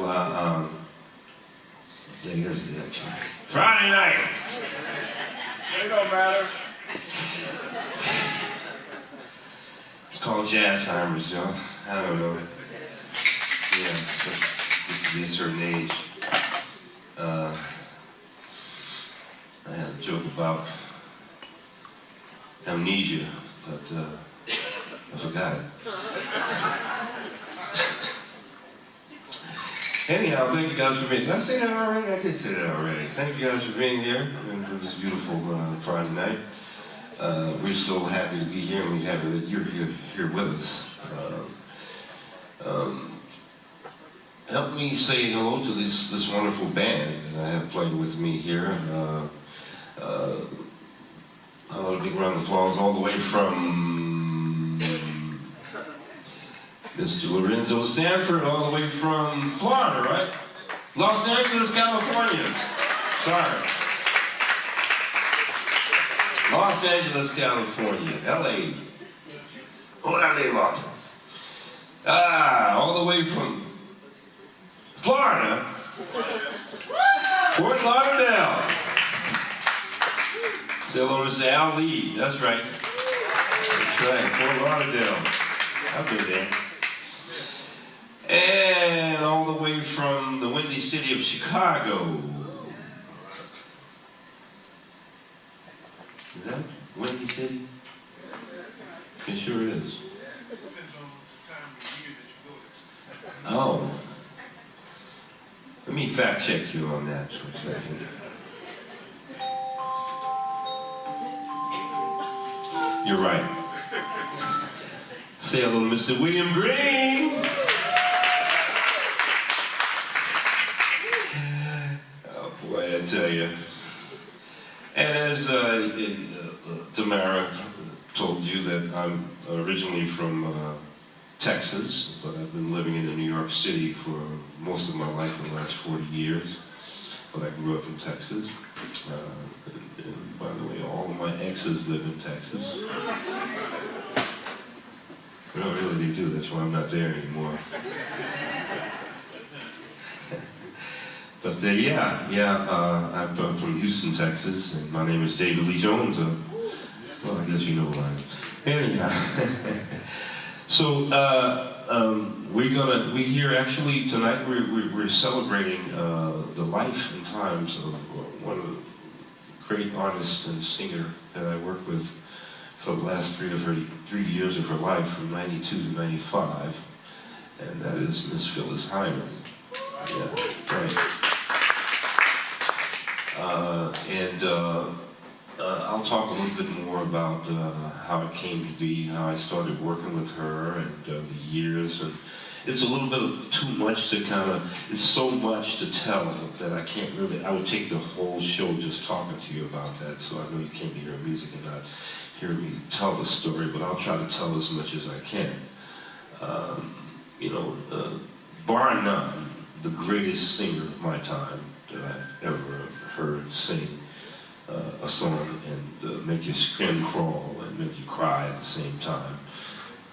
Speaker 4: day is it actually? Friday night!
Speaker 1: It don't matter.
Speaker 4: It's called Jazzheimers, y'all. I don't know. Yeah, so to be a certain age. I had a joke about amnesia, but I forgot it. Anyhow, thank you guys for being here. Did I say that already? I did say that already. Thank you guys for being here and for this beautiful Friday night. We're so happy to be here, and we're happy that you're here with us. Help me say hello to this wonderful band that I have playing with me here. I want a big round of applause all the way from Mr. Lorenzo Sanford, all the way from Florida, right? Los Angeles, California. Sorry. Los Angeles, California. LA. All the way from Florida. Fort Lauderdale. Say hello to Sal Lee. That's right. That's right. Fort Lauderdale. I've been there. And all the way from the windy city of Chicago. Is that Windy City? It sure is. Oh. Let me fact check you on that for a second. You're right. Say hello to Mr. William Green. Oh boy, I tell you. And as Tamara told you that I'm originally from Texas, but I've been living in New York City for most of my life in the last 40 years. But I grew up in Texas. And by the way, all of my exes live in Texas. No, really they do, that's why I'm not there anymore. But I'm from Houston, Texas, and my name is David Lee Jones. Well, I guess you know who I am. Anyhow, so we here actually tonight. We're celebrating the life and times of one of the great artists and singer that I worked with for the last 3 years of her life, from '92 to '95, and that is Miss Phyllis Hyman. Yeah, right. I'll talk a little bit more about how it came to be, how I started working with her, and the years. And it's a little bit of too much to it's so much to tell that I can't really, I would take the whole show just talking to you about that. So I know you came to hear music and not hear me tell the story, but I'll try to tell as much as I can. Bar none, the greatest singer of my time that I've ever heard sing a song and make your skin crawl and make you cry at the same time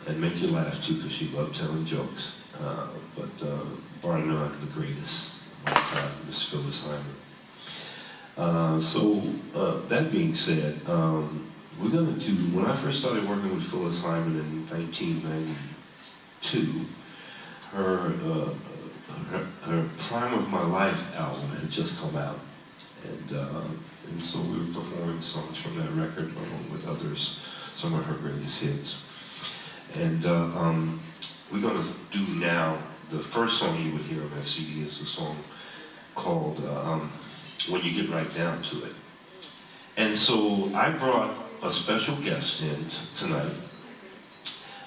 Speaker 4: and make you laugh too, because she loved telling jokes. But bar none, the greatest of my time, Miss Phyllis Hyman. So that being said, we're going to do, when I first started working with Phyllis Hyman in 1992, her Prime of My Life album had just come out, and so we were performing songs from that record along with others, some of her greatest hits. And we're going to do now, the first song you would hear on that CD is a song called When You Get Right Down to It. And so I brought a special guest in tonight,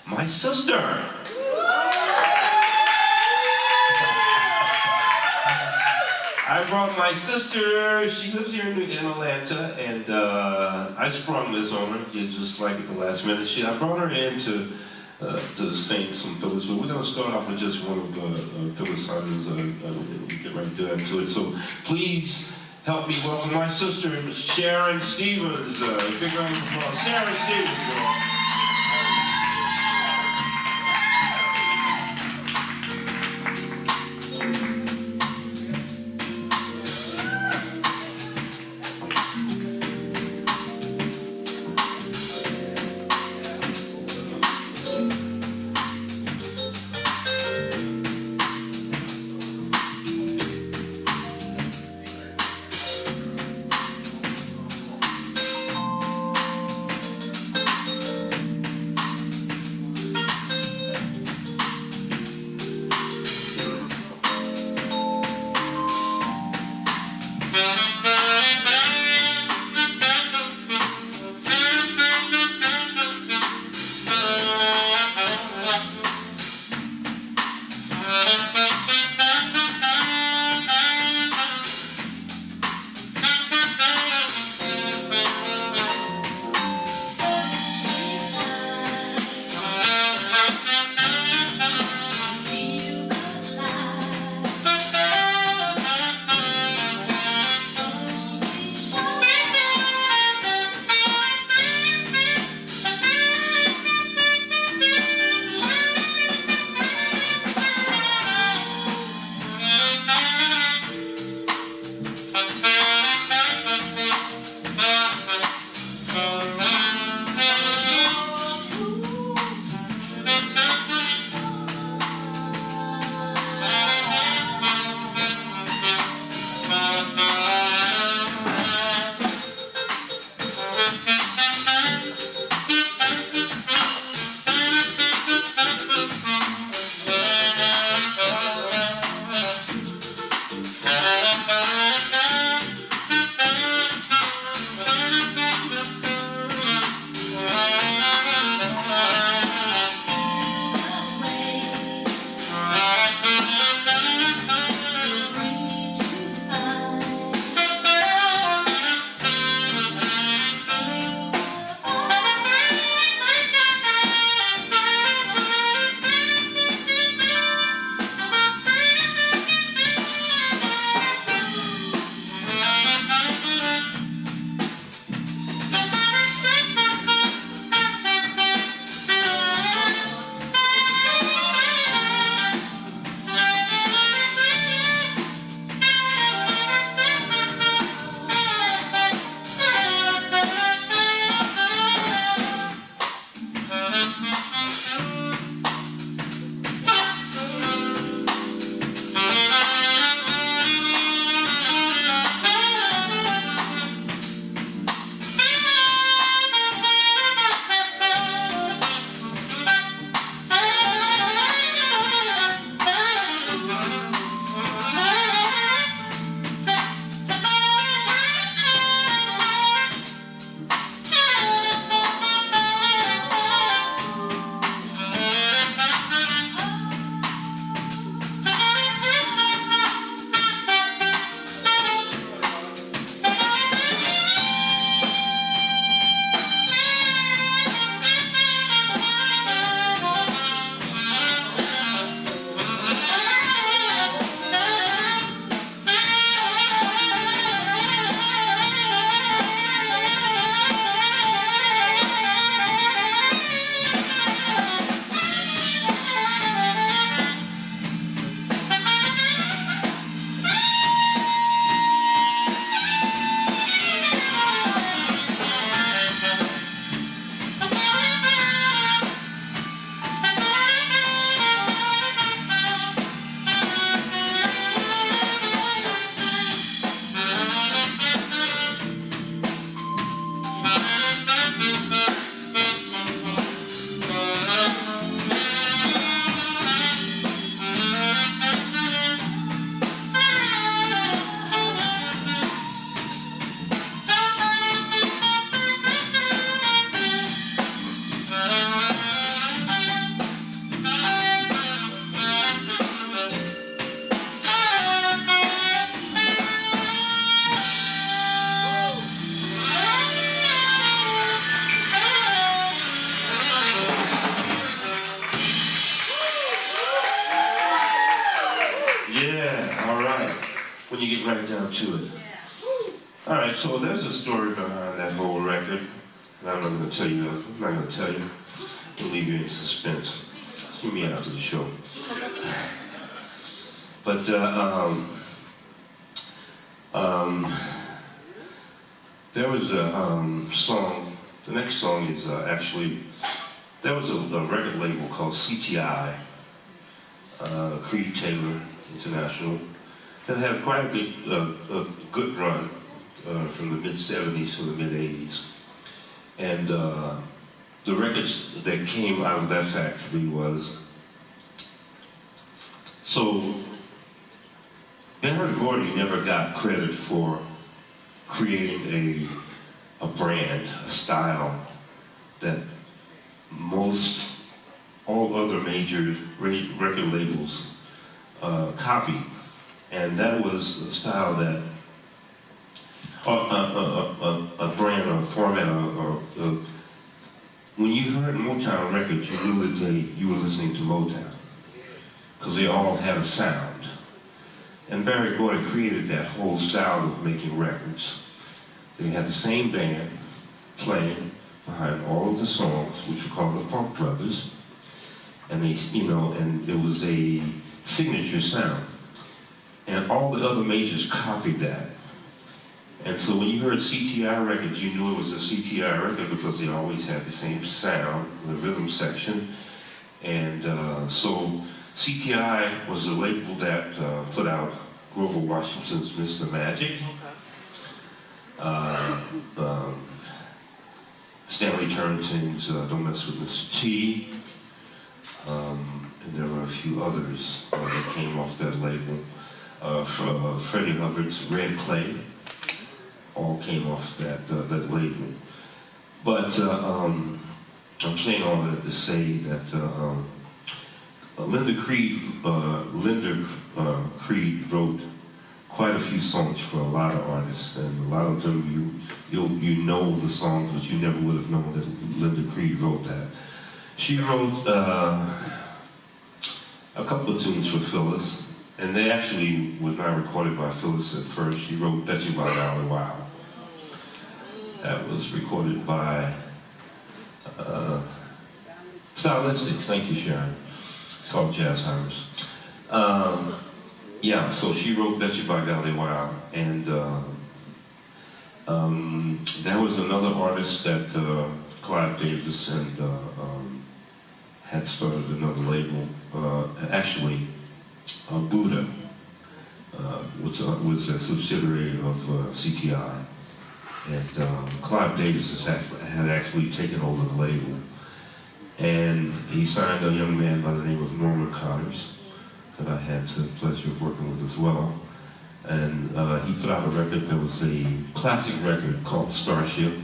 Speaker 4: my sister. I brought my sister. She lives here in Atlanta, and I sprung this on her, just like at the last minute. I brought her in to sing some Phyllis, but we're going to start off with just one of Phyllis Hyman's. We get right to it. So please help me welcome my sister, Sharon Stevens. Big round of applause. Sharon Stevens. down to it. All right, so there's a story behind that whole record, and I'm not going to tell you. I'm not going to tell you. We'll leave you in suspense. See me after the show. But there was a song. The next song is actually, there was a record label called CTI, Creed Taylor International, that had quite a good run from the mid-70s to the mid-80s. And the records that came out of that factory was, so Bernard Gordy never got credit for creating a brand, a style that all other major record labels copied. And that was a style that, a brand or format, when you heard Motown records, you knew that you were listening to Motown, because they all had a sound. And Barry Gordy created that whole style of making records. They had the same band playing behind all of the songs, which were called the Funk Brothers, and they, and it was a signature sound. And all the other majors copied that. And so when you heard CTI records, you knew it was a CTI record because they always had the same sound, the rhythm section. And so CTI was a label that put out Grover Washington's Mr. Magic, Stanley Turrentine Don't Mess with Mr. T, and there were a few others that came off that label. Freddie Hubbard's Red Clay, all came off that label. But I'm saying all that to say that Linda Creed wrote quite a few songs for a lot of artists, and a lot of them you know the songs, but you never would have known that Linda Creed wrote that. She wrote a couple of tunes for Phyllis, and they actually were not recorded by Phyllis at first. She wrote Bet You by Golly Wow. That was recorded by Stylistics. Thank you, Sharon. It's called Jazz Hammers. Yeah, so she wrote Bet You by Golly Wow, and there was another artist that Clive Davis and had started another label, actually Buddha, which was a subsidiary of CTI, and Clive Davis had actually taken over the label, and he signed a young man by the name of Norman Connors, that I had the pleasure of working with as well. And he put out a record that was a classic record called Starship.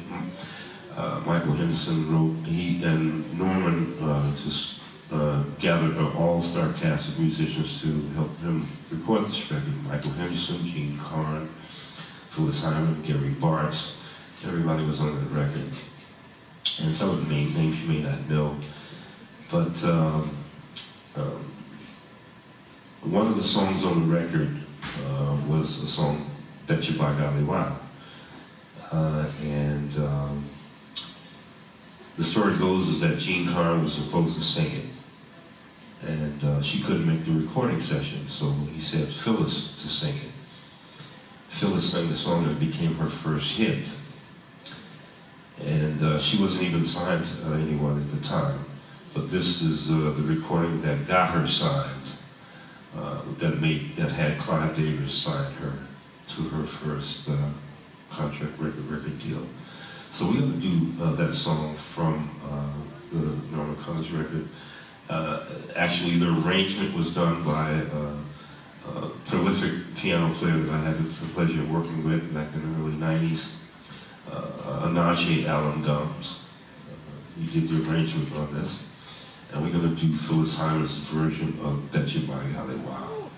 Speaker 4: Michael Henderson wrote, he and Norman just gathered an all-star cast of musicians to help him record this record. Michael Henderson, Gene Carn, Phyllis Hyman, Gary Bartz, everybody was on that record. And some of the main names you may not know, but one of the songs on the record was a song, Bet You by Golly Wow. And the story goes is that Gene Carn was supposed to sing it, and she couldn't make the recording session, so he said Phyllis to sing it. Phyllis sang the song that became her first hit, and she wasn't even signed to anyone at the time, but this is the recording that got her signed, that had Clive Davis sign her to her first contract record deal. So we're going to do that song from the Norman Connors record. Actually, the arrangement was done by a prolific piano player that I had the pleasure of working with back in the early 90s, Anache Allen Gums. He did the arrangement on this. And we're going to do Phyllis Hyman's version of Bet You by Golly Wow.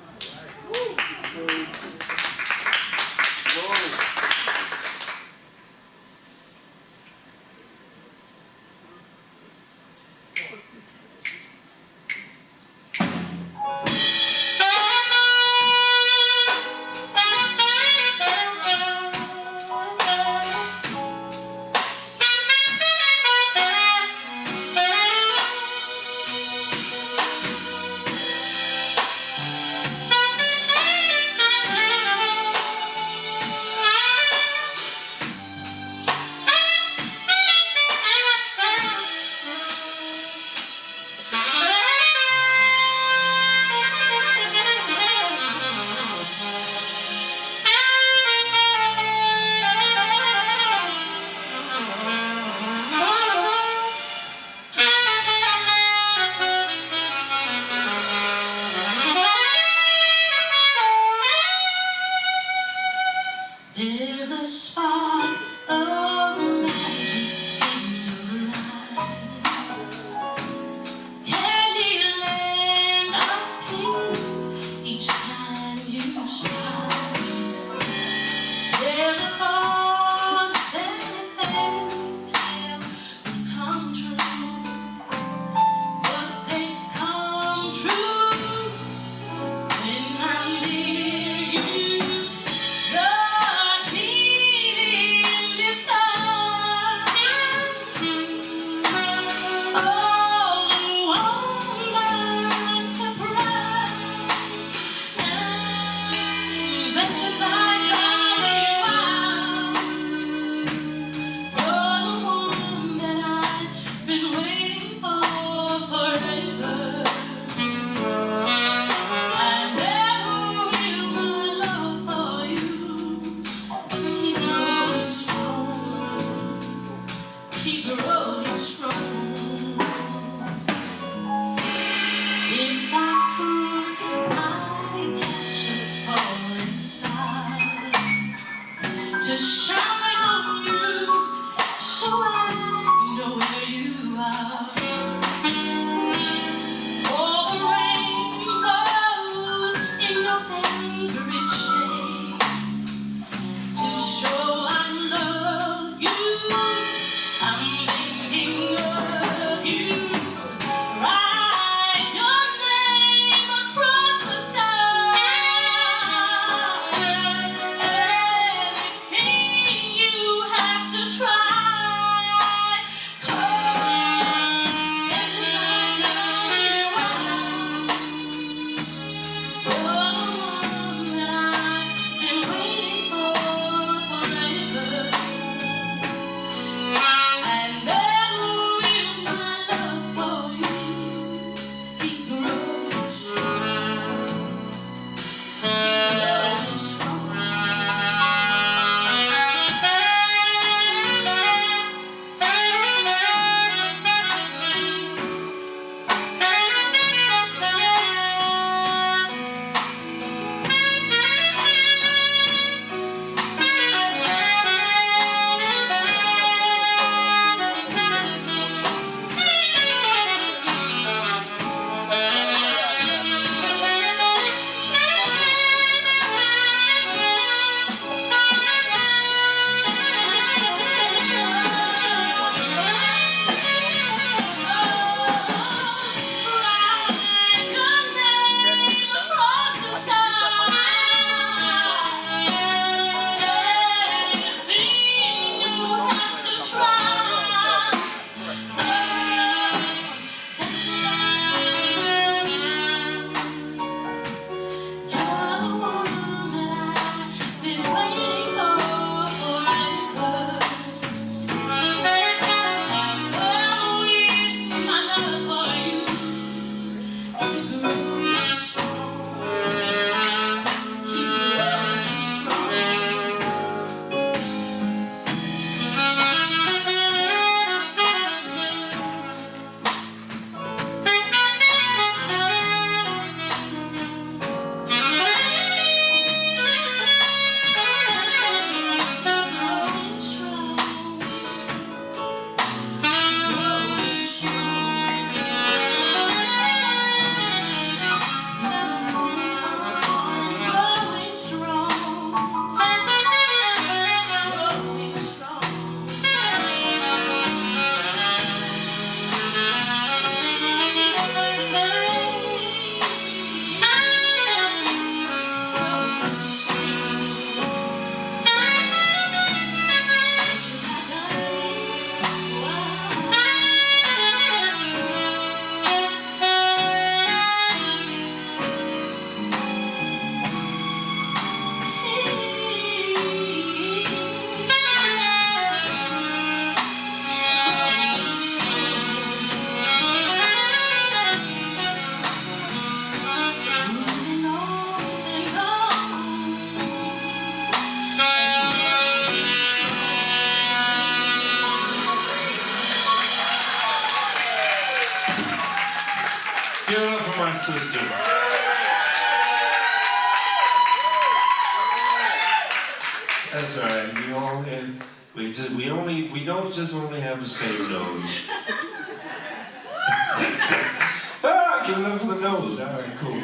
Speaker 5: keep growing strong. If I could, I'd catch a falling star to shine on you, so I know where you are. All the rainbows in your favorite shade to show I love you. I'm thinking of you. Write your name across the sky. Anything you have to try. 'Cause it's not really wild. You're the one that I've been waiting for forever. And never will my love for you keep growing strong. Growing strong.
Speaker 4: Give it up for my sister. That's all right. We don't just only have the same nose. Give it up for the nose. All right, cool.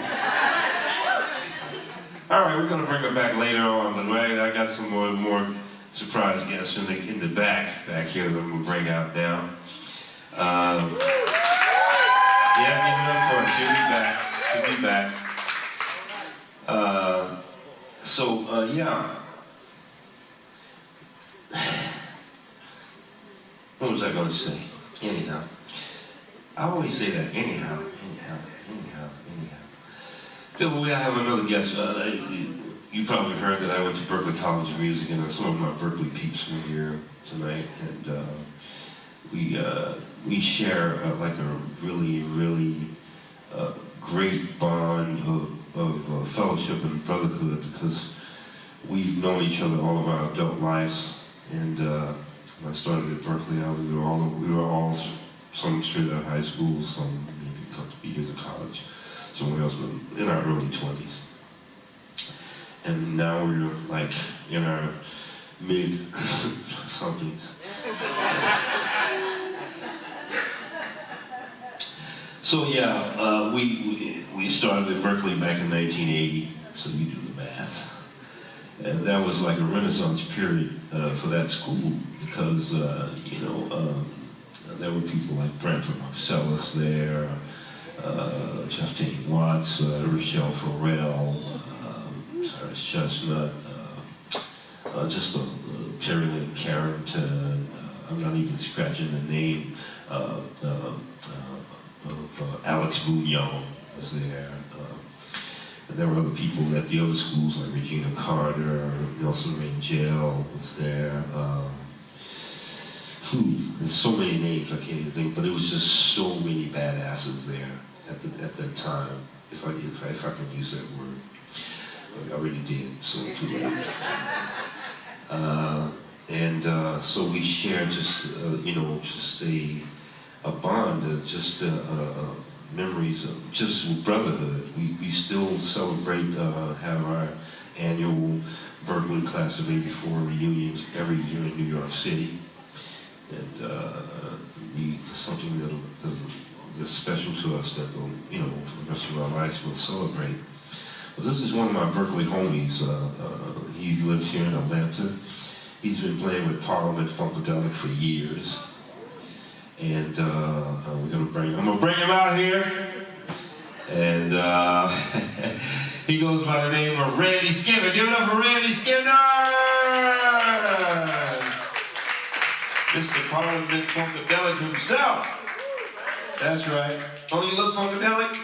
Speaker 4: All right, we're gonna bring her back later on, but I got some more surprise guests in the back here that I'm gonna bring out now. Yeah, give it up for her. She'll be back. Yeah. What was I going to say? Anyhow. I always say that. Anyhow. Phil, we have another guest. You probably heard that I went to Berklee College of Music, and some of my Berklee peeps were here tonight, and we share like a really great bond of fellowship and brotherhood, because we've known each other all of our adult lives, and When I started at Berklee, we were all some straight out of high school, some maybe a couple of years of college, somewhere else, but in our early 20s. And now we're like in our mid-somethings. So yeah, we started at Berklee back in 1980, so you do the math. And that was like a renaissance period for that school because, there were people like Branford Marcellus there, Jeff Tate Watts, Rochelle Farrell, Cyrus Chestnut, just Terry Lynn Carrington. I'm not even scratching the name of Alex Bouillon was there. And there were other people at the other schools like Regina Carter, Nelson Rangel was there. There's so many names I can't even think, but it was just so many badasses there at that time, if I can use that word. I already did, so too late. So we shared just a bond, memories of just brotherhood. We still celebrate, have our annual Berklee Class of '84 reunions every year in New York City. And something that's special to us that we'll, for the rest of our lives we'll celebrate. Well, this is one of my Berklee homies. He lives here in Atlanta. He's been playing with Parliament Funkadelic for years. And I'm gonna bring him out here. And he goes by the name of Randy Skinner. Give it up for Randy Skinner! Mr. Parliament Funkadelic himself. That's right. Oh, you look Funkadelic?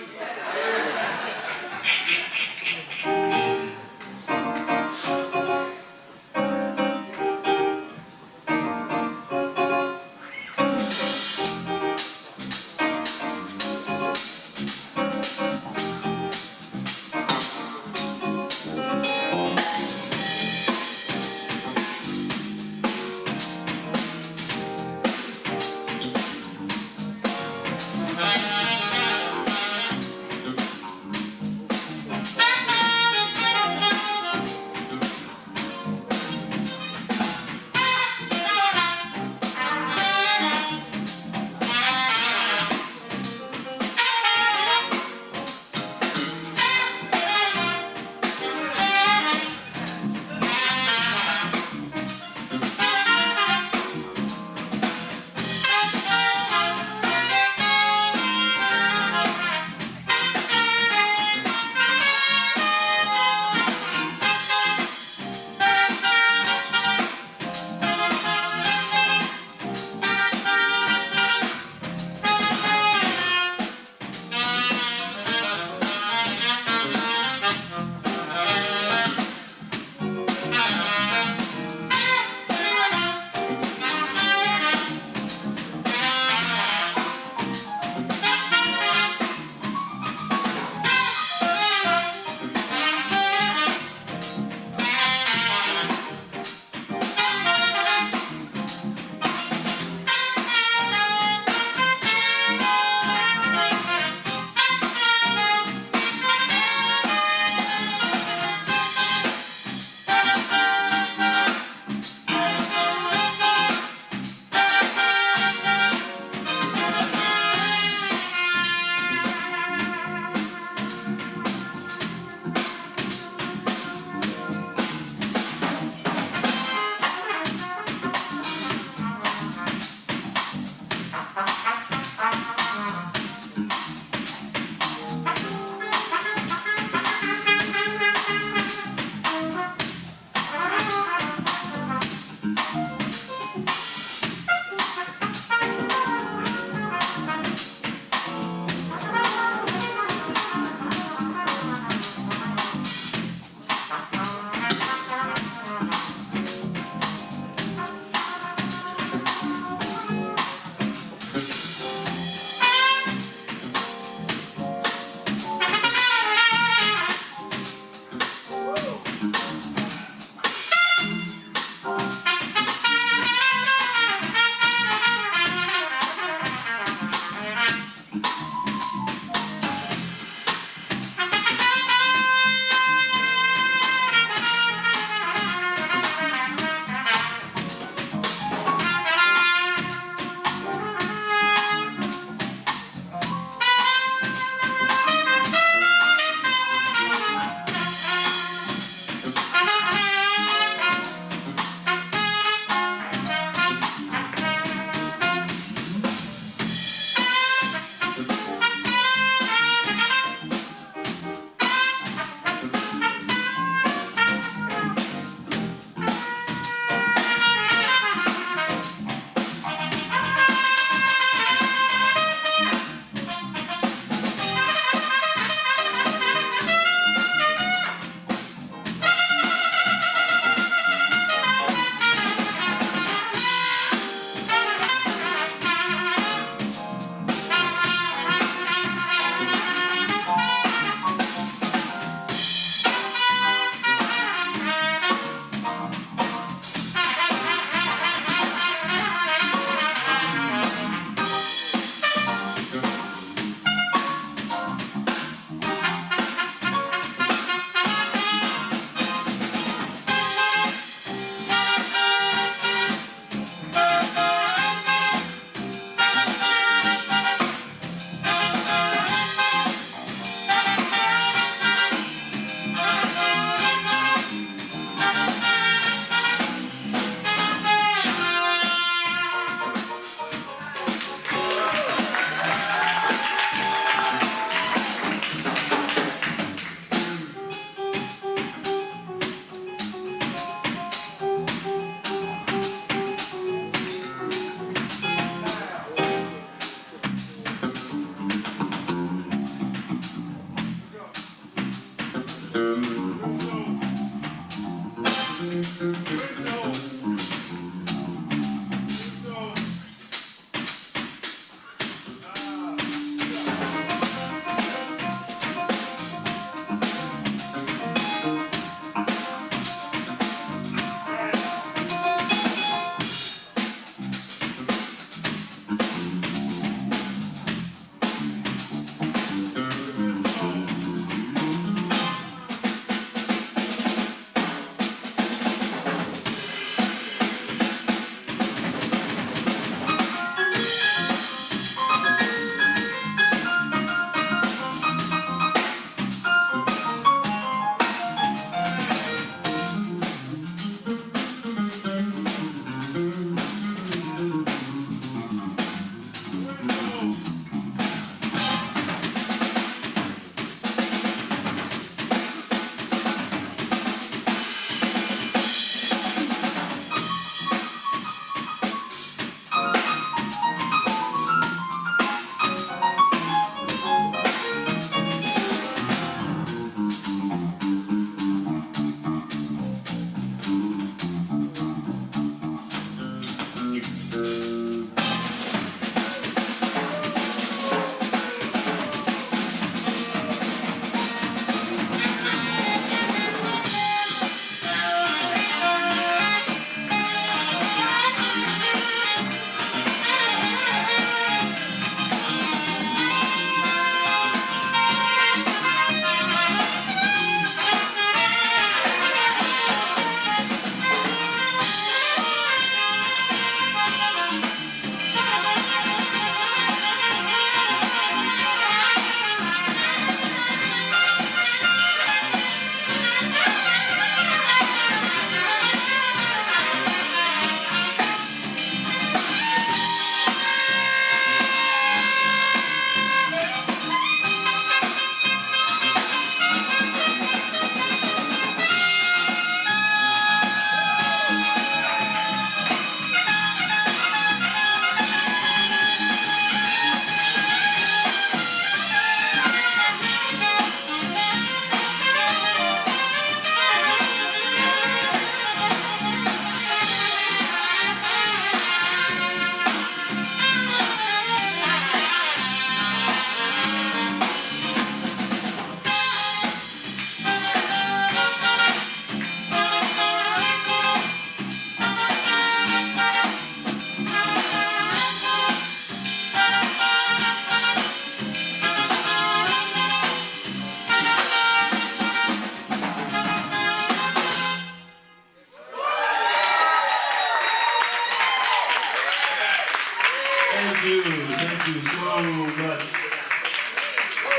Speaker 4: Thank you so much.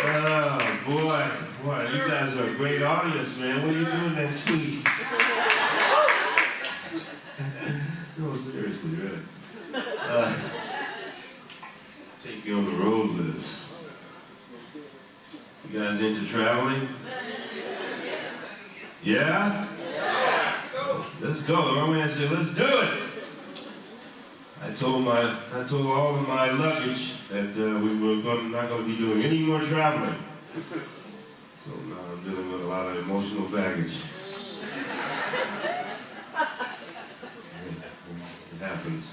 Speaker 4: Oh boy, you guys are a great audience, man. What are you doing next week? No, seriously, really. Take you on the road with us. You guys into traveling? Yeah? Let's go. My man said, let's do it. I told all of my luggage that we were not going to be doing any more traveling. So now I'm dealing with a lot of emotional baggage. It happens.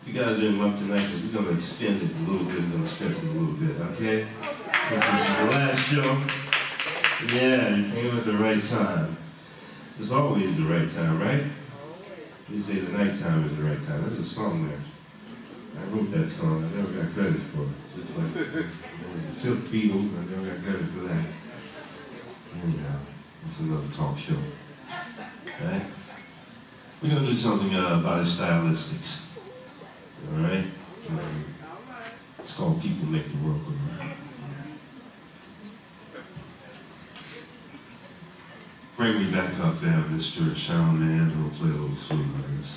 Speaker 4: You guys are in luck tonight because we're going to extend it a little bit. We're going to stretch it a little bit, okay? Since this is the last show. Yeah, you came at the right time. It's always the right time, right? You say the night time is the right time. There's a song there. I wrote that song. I never got credit for it. Just like there was the Fifth Beatle. I never got credit for that. Anyhow, it's another talk show. Okay? We're going to do something about the stylistics. All right? It's called People Make the World Go Round. Bring me back up there, Mr. Soundman, and we'll play a little swing on this.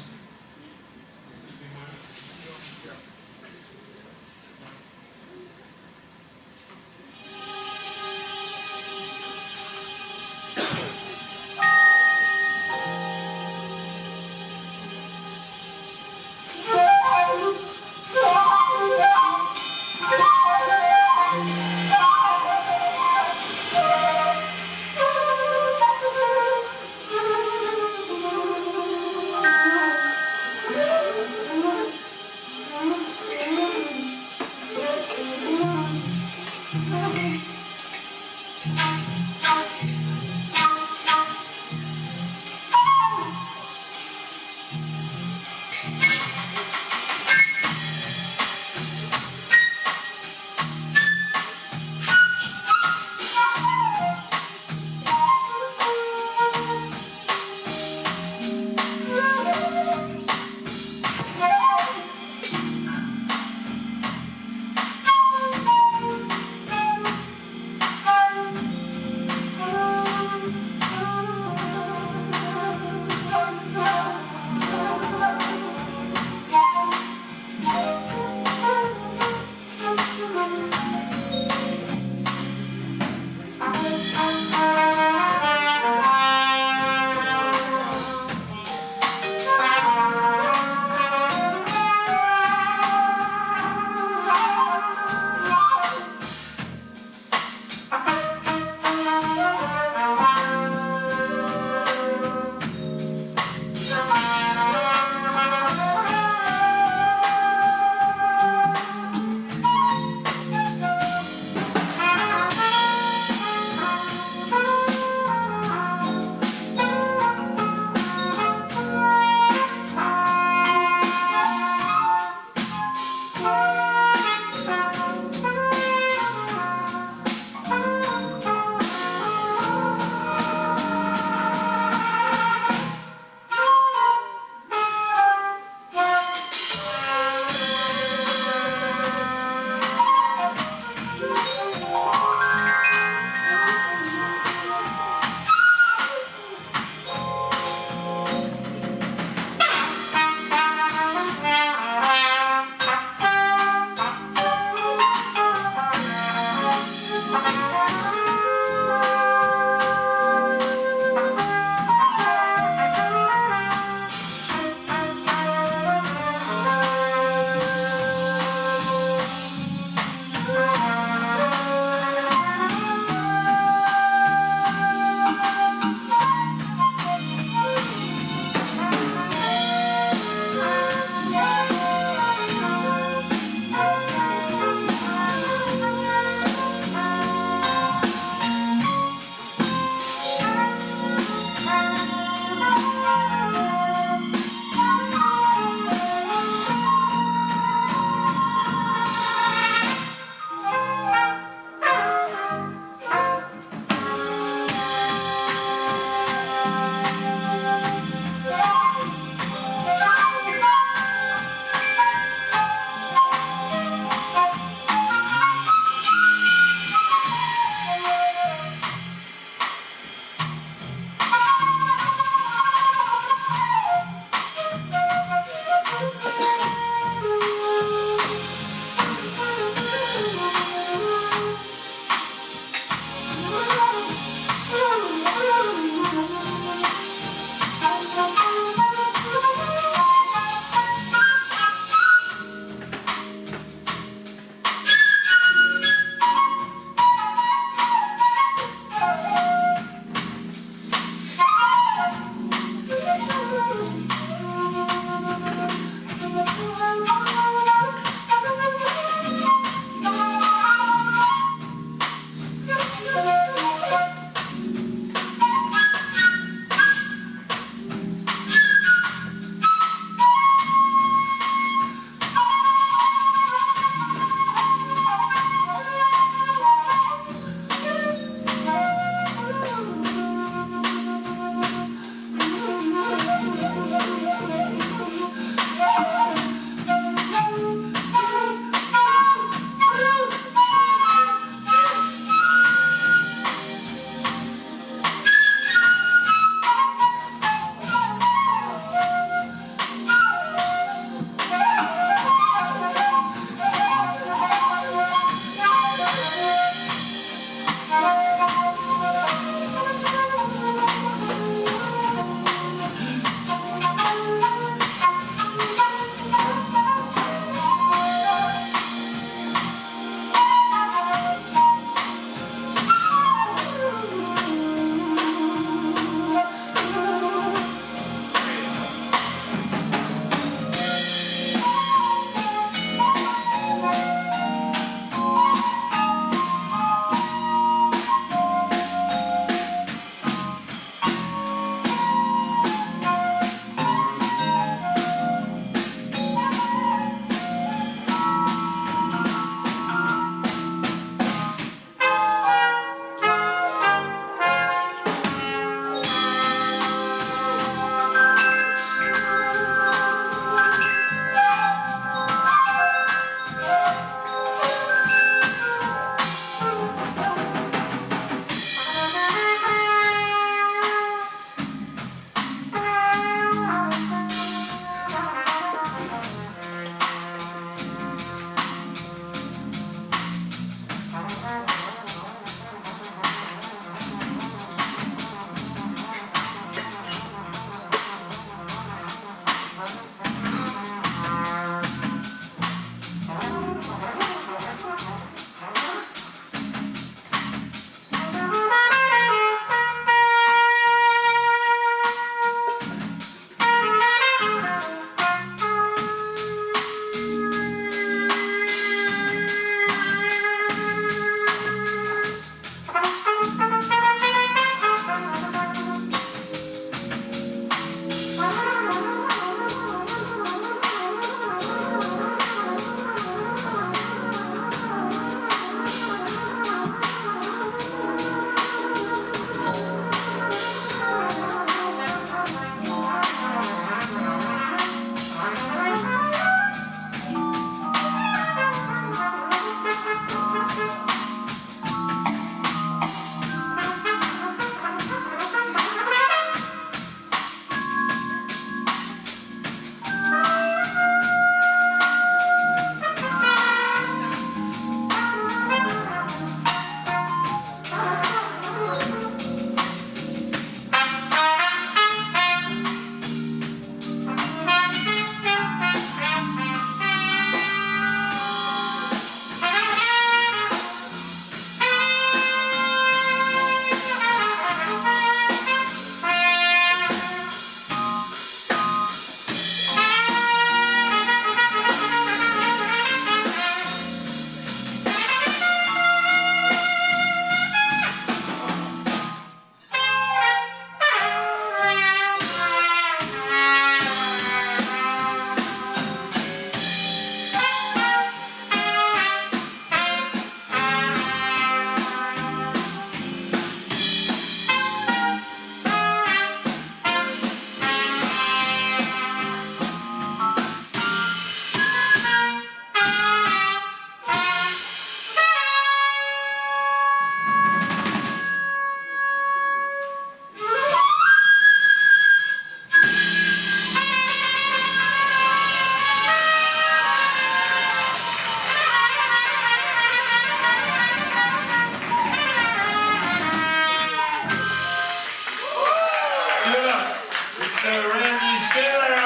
Speaker 4: Mr. Randy Stiller,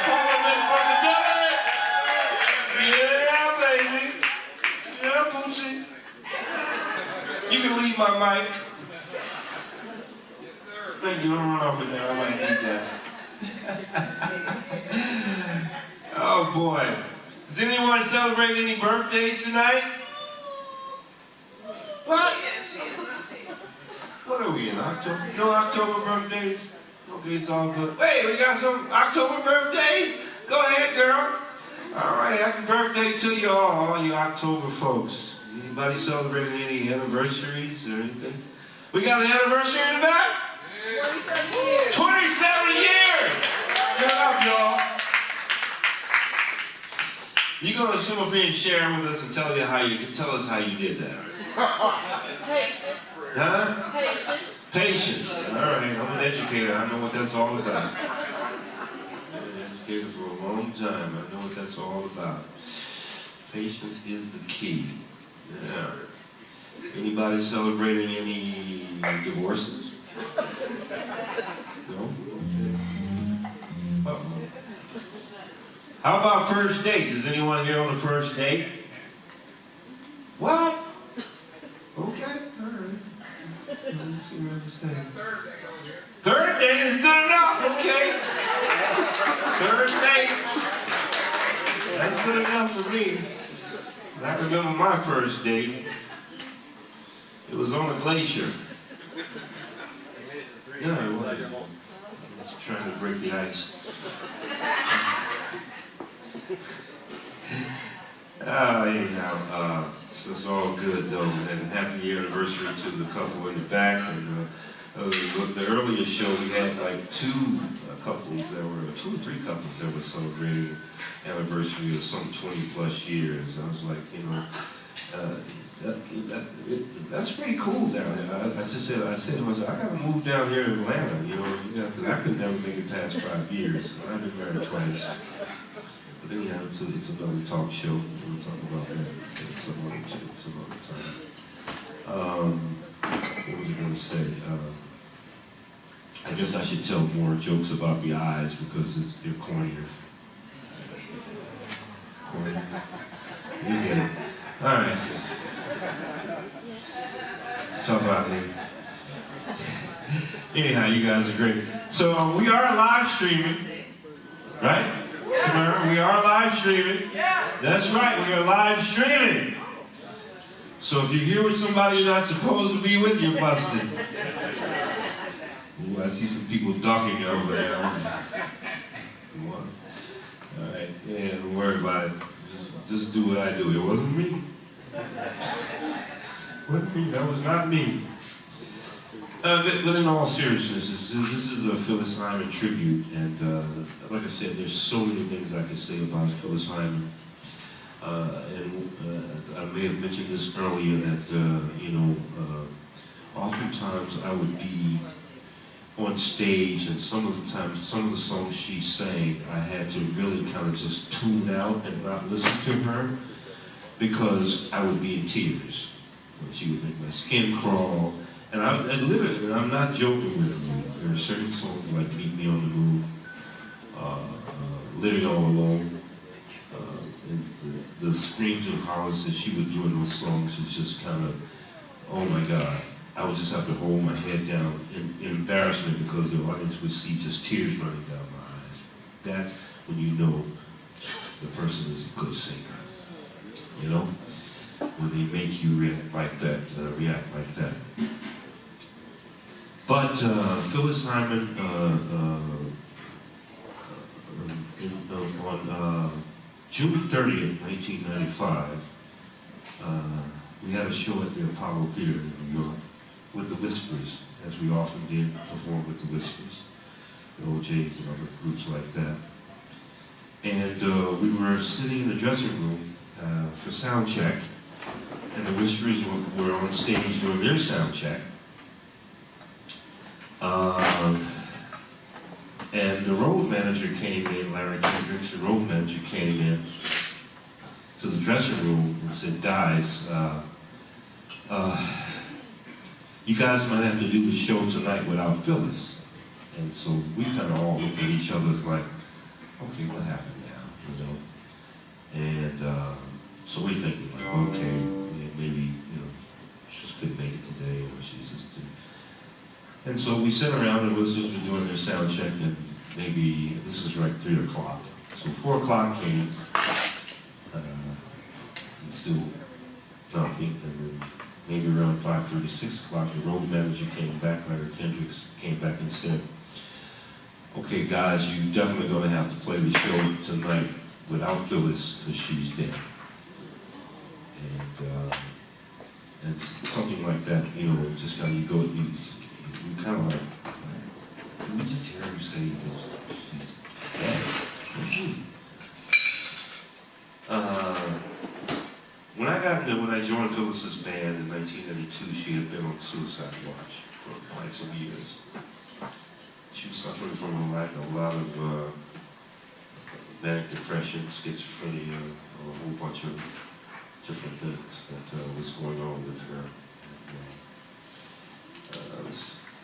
Speaker 4: compliment from the Deluxe. Yeah, baby. Yeah, Bootsy. You can leave my mic. Thank you. Don't run off with that. I might need that. Oh boy. Does anyone celebrate any birthdays tonight? What? What are we in October? No October birthdays? Okay, it's all good. Wait, we got some October birthdays? Go ahead, girl. All right, happy birthday to you all you October folks. Anybody celebrating any anniversaries or anything? We got an anniversary in the back?
Speaker 2: 27 years.
Speaker 4: 27 years! Good up, y'all. You gonna come up here and share with us and tell us how you did that.
Speaker 2: Patience.
Speaker 4: Huh?
Speaker 2: Patience.
Speaker 4: Patience. All right, I'm an educator. I know what that's all about. I've been an educator for a long time. I know what that's all about. Patience is the key. Yeah. Anybody celebrating any divorces? No? Okay. Uh-oh. How about first date? Is anyone here on the first date? What? Okay, all right. Let's see what I have to say. Third date is good enough, okay. Third date. That's good enough for me. I remember my first date. It was on a glacier. Yeah, it was. I was trying to break the ice. Anyhow, so it's all good though, and happy anniversary to the couple in the back. And the earlier show we had like two or three couples that were celebrating anniversary of some 20+ years. I was like, that's pretty cool down there. I said to myself, I gotta move down here to Atlanta, because I could never make it past 5 years. I've been married twice. But anyhow, it's another talk show. We'll talk about that some other time. What was I gonna say? I guess I should tell more jokes about the eyes because they're cornier. Corny. You get it. All right. It's tough out here. Anyhow, you guys are great. So we are live streaming, right? We are live streaming. That's right, we are live streaming. So if you're here with somebody you're not supposed to be with, you're busted. Ooh, I see some people ducking over there. All right, yeah, don't worry about it. Just do what I do. It wasn't me. Wasn't me. That was not me. But in all seriousness, this is a Phyllis Hyman tribute, and like I said, there's so many things I could say about Phyllis Hyman. And I may have mentioned this earlier that oftentimes I would be on stage, and some of the songs she sang, I had to really kind of just tune out and not listen to her because I would be in tears. She would make my skin crawl. And I literally, and I'm not joking with you, there are certain songs like Meet Me on the Move, Living All Alone, and the screams and hollers that she would do in those songs is just kind of, oh my God. I would just have to hold my head down in embarrassment because the audience would see just tears running down my eyes. That's when you know the person is a good singer, when they make you react like that. But Phyllis Hyman, on June 30th, 1995, we had a show at the Apollo Theater in New York with the Whispers, as we often did perform with the Whispers, the OJs and other groups like that. And we were sitting in the dressing room for sound check, and the Whispers were on stage doing their sound check. And the road manager came in, Larry Kendricks, the road manager came in to the dressing room and said, guys, you guys might have to do the show tonight without Phyllis. And so we kind of all looked at each other like, okay, what happened now, you know? And so we're thinking like, okay, yeah, maybe, you know, she just couldn't make it today, or she just didn't. And so we sat around and listeners were doing their sound check, and maybe, this was like 3 o'clock. So 4 o'clock came, and still nothing, and then maybe around 5:30, 6 o'clock, the road manager came back, Larry Kendricks came back and said, okay guys, you're definitely going to have to play the show tonight without Phyllis, because she's dead. And something like that, you know, just how you go, you kind of like, did we just hear him say that she's dead? When I joined Phyllis's band in 1992, she had been on suicide watch for quite some years. She was suffering from a lot of manic depression, schizophrenia, a whole bunch of different things that was going on with her.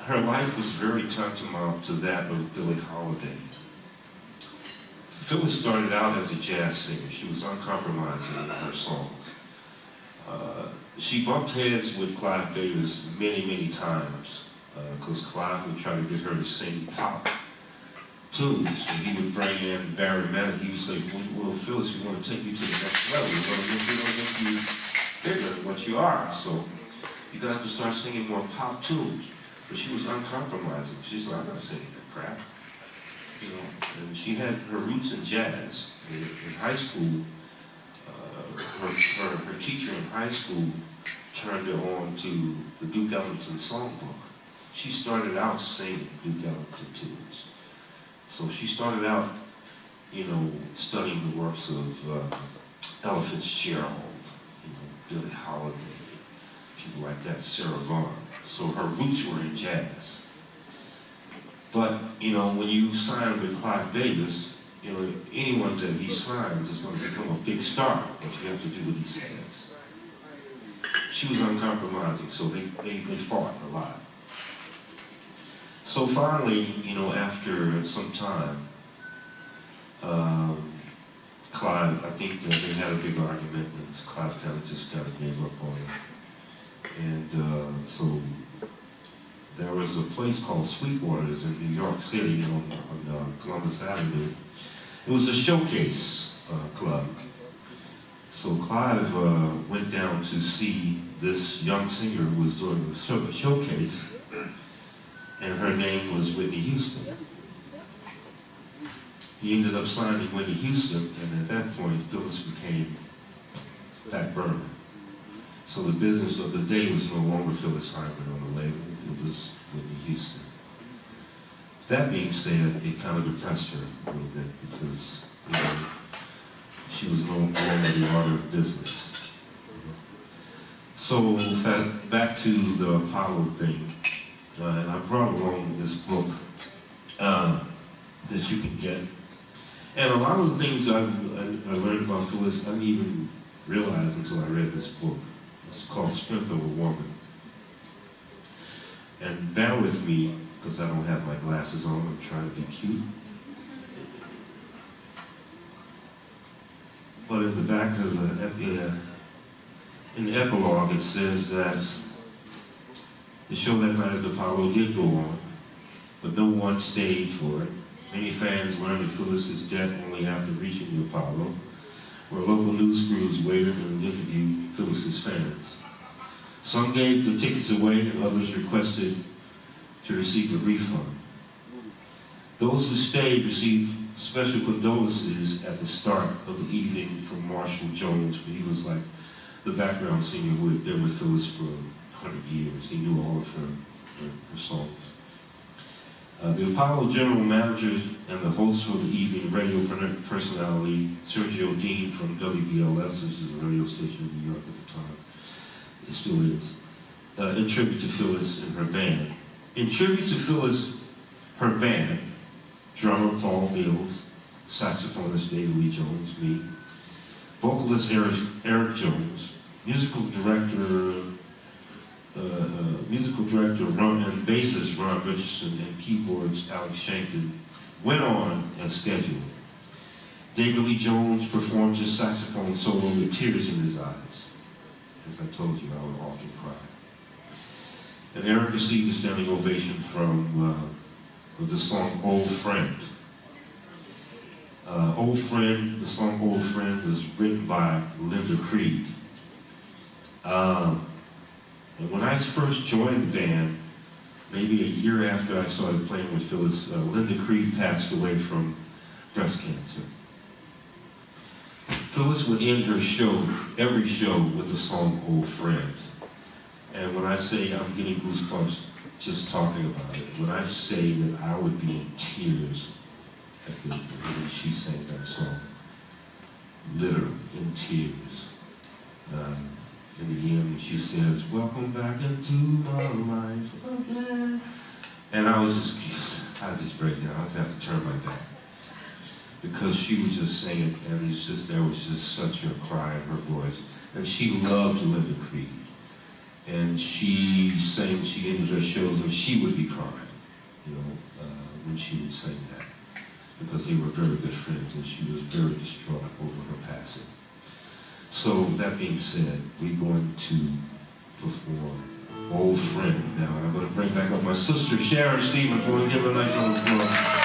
Speaker 4: Her life was very tantamount to that of Billie Holiday. Phyllis started out as a jazz singer. She was uncompromising in her songs. She bumped heads with Clive Davis many, many times because Clive would try to get her to sing pop tunes. And he would bring in Barry Manic. He would say, well, Phyllis, we want to take you to the next level. We're going to make you bigger than what you are. So you're going to have to start singing more pop tunes. But she was uncompromising. She's like, I'm not singing that crap. You know, and she had her roots in jazz. In high school, her teacher in high school turned her on to the Duke Ellington songbook. She started out singing Duke Ellington tunes. So she started out, you know, studying the works of Ella Fitzgerald, you know, Billie Holiday, people like that, Sarah Vaughan. So her roots were in jazz. But, you know, when you sign with Clive Davis, you know, anyone that he signs is going to become a big star, but you have to do what he says. She was uncompromising, so they fought a lot. So finally, you know, after some time, Clive, I think they had a big argument, and Clive kind of just gave up on it. And so there was a place called Sweetwater's in New York City on Columbus Avenue. It was a showcase club. So Clive went down to see this young singer who was doing a showcase, and her name was Whitney Houston. He ended up signing Whitney Houston, and at that point, Phyllis became that burner. So the business of the day was no longer Phyllis Hyman on the label, it was Whitney Houston. That being said, it kind of depressed her a little bit because, you know, she was no longer the art of business. So back to the Apollo thing, and I brought along this book that you can get. And a lot of the things I learned about Phyllis, I didn't even realize until I read this book. It's called Strength of a Woman. And bear with me, because I don't have my glasses on, I'm trying to be cute. But in the back of in the epilogue, it says that the show that night at the Apollo did go on, but no one stayed for it. Many fans learned that Phyllis is dead only after reaching the Apollo, where local news crews waited and interviewed Phyllis's fans. Some gave the tickets away, and others requested to receive a refund. Those who stayed received special condolences at the start of the evening from Marshall Jones, who he was like the background singer who had been with Phyllis for 100 years. He knew all of her songs. The Apollo general manager and the host for the evening, radio personality Sergio Dean from WBLS, which is a radio station in New York at the time, it still is, in tribute to Phyllis and her band. In tribute to Phyllis, her band, drummer Paul Mills, saxophonist David Lee Jones, me, vocalist Eric Jones, musical director musical director and bassist Ron Richardson and keyboards Alex Shankton went on as scheduled. David Lee Jones performed his saxophone solo with tears in his eyes. As I told you, I would often cry. And Eric received a standing ovation from the song Old Friend. The song Old Friend was written by Linda Creed. And when I first joined the band, maybe a year after I started playing with Phyllis, Linda Creed passed away from breast cancer. Phyllis would end her show, every show, with the song Old Friend. And when I say I'm getting goosebumps just talking about it, when I say that I would be in tears when she sang that song, literally in tears. In the end, she says, "Welcome back into my life again." And I was just breaking down. I was have to turn my back. Because she was just singing, and there was just such a cry in her voice. And she loved Linda Creed. And she sang, she ended her shows, and she would be crying, when she would sing that. Because they were very good friends, and she was very distraught over her passing. So, that being said, we're going to perform Old Friend now. And I'm going to bring back up my sister, Sharon Stevens. I want to give her a nice round of applause.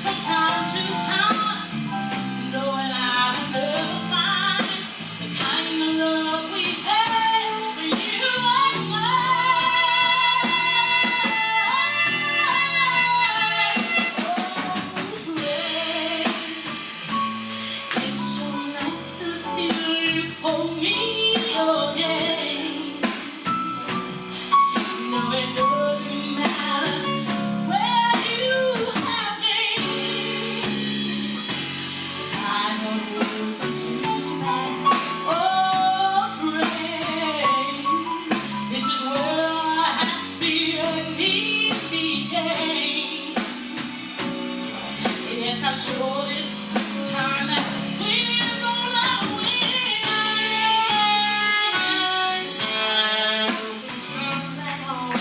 Speaker 5: From time to time, knowing I've been Guess I'm sure this time that we're gonna win. From back home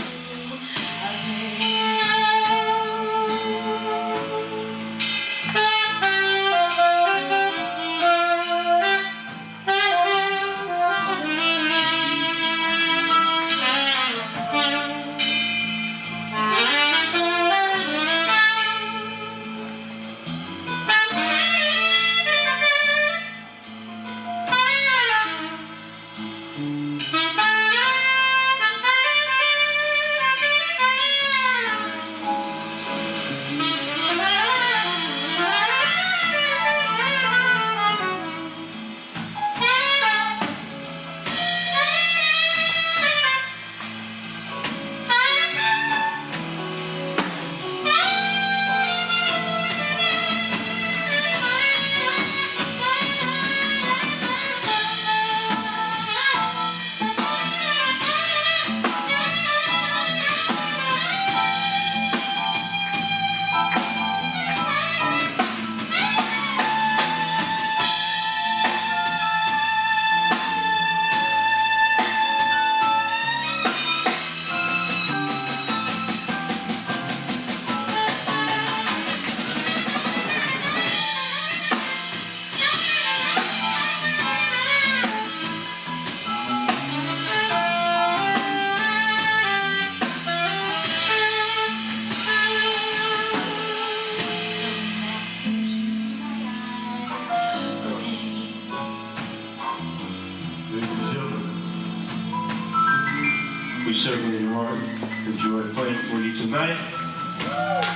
Speaker 4: We certainly enjoyed playing for you tonight.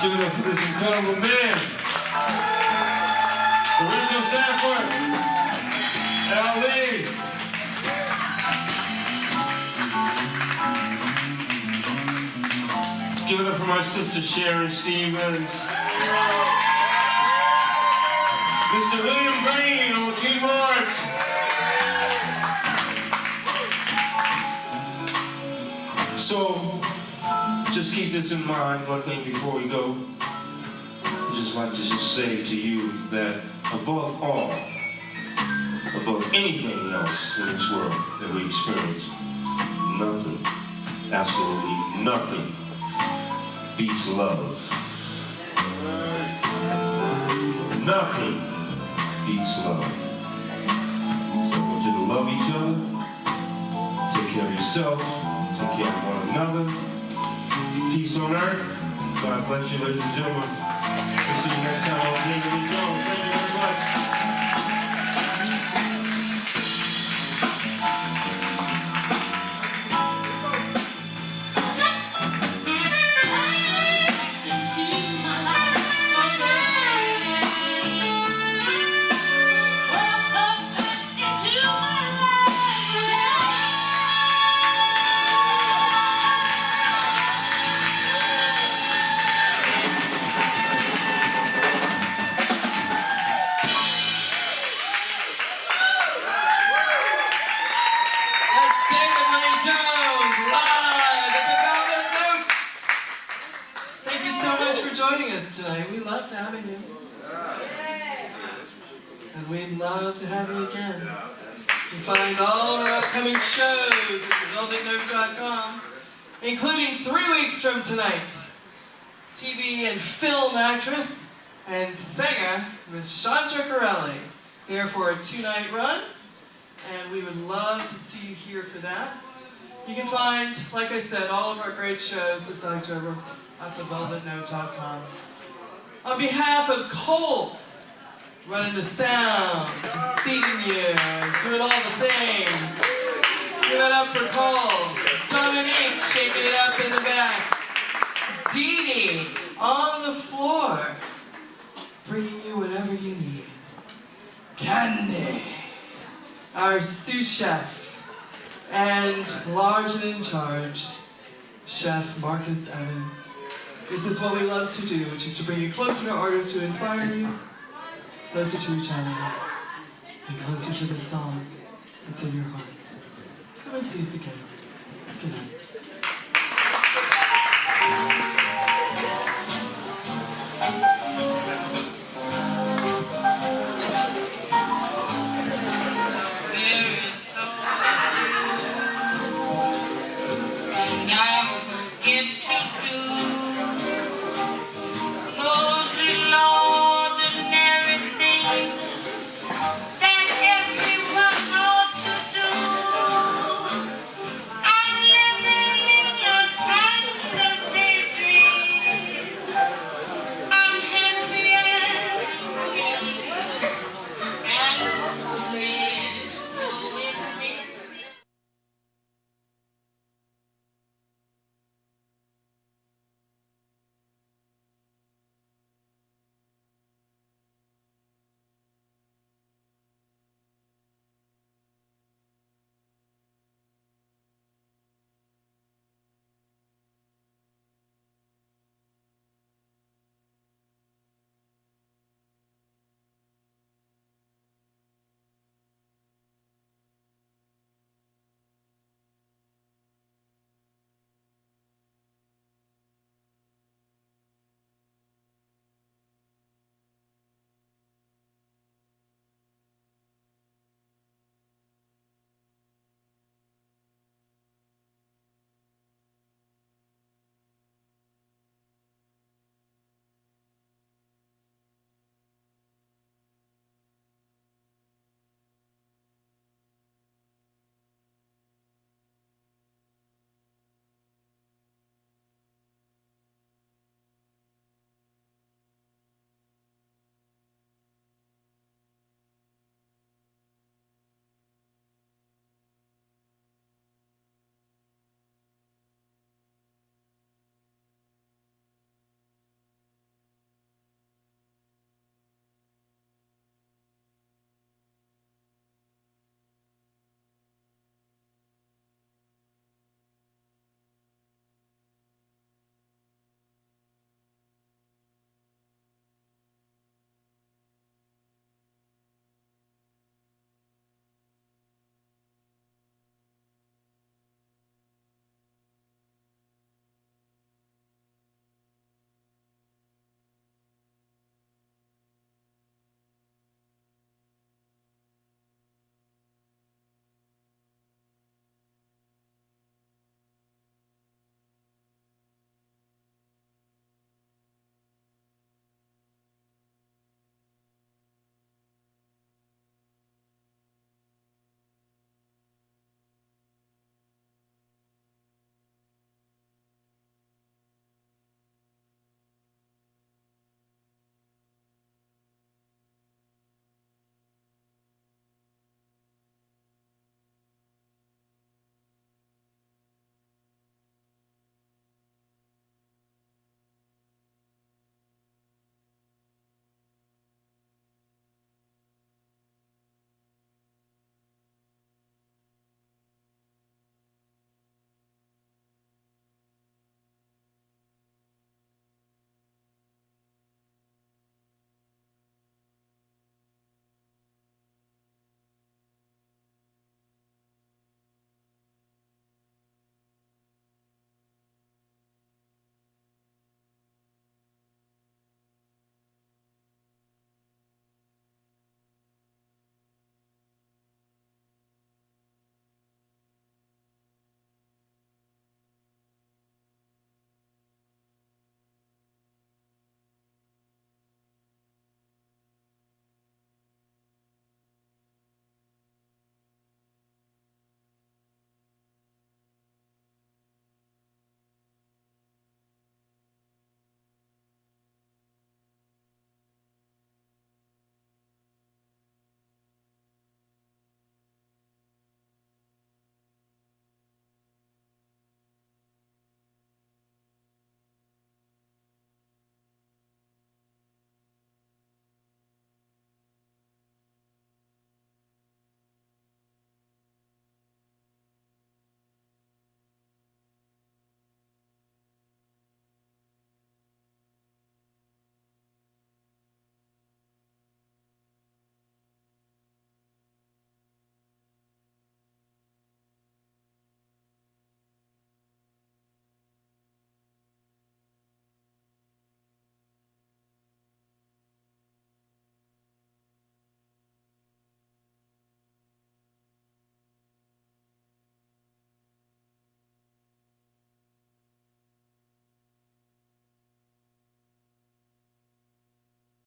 Speaker 4: Give it up for this incredible man. Original Sanford, Ali. Give it up for my sister Sharon Stevens. Mr. William Green on keyboards. So, just keep this in mind, one thing before we go. I'd just like to just say to you that above all, above anything else in this world that we experience, nothing, absolutely nothing beats love. Nothing beats love. So I want you to love each other, take care of yourself, take care of one another. Peace on earth. God bless you, ladies and gentlemen. We'll see you next time on Digable Planets. Thank you very much.
Speaker 3: Tonight. We loved having you. And we'd love to have you again. You can find all of our upcoming shows at thevelvetnote.com, including 3 weeks from tonight. TV and film actress and singer Miss Chandra Corelli here for a 2-night run, and we would love to see you here for that. You can find, like I said, all of our great shows this October at thevelvetnote.com. On behalf of Cole, running the sound, and seating you, doing all the things. Give it up for Cole. Dominique, shaking it up in the back. Dee Dee, on the floor, bringing you whatever you need. Candy, our sous chef, and large and in charge, Chef Marcus Evans. This is what we love to do, which is to bring you closer to artists who inspire you, closer to each other, and closer to the song that's in your heart. Come and see us again. Good night.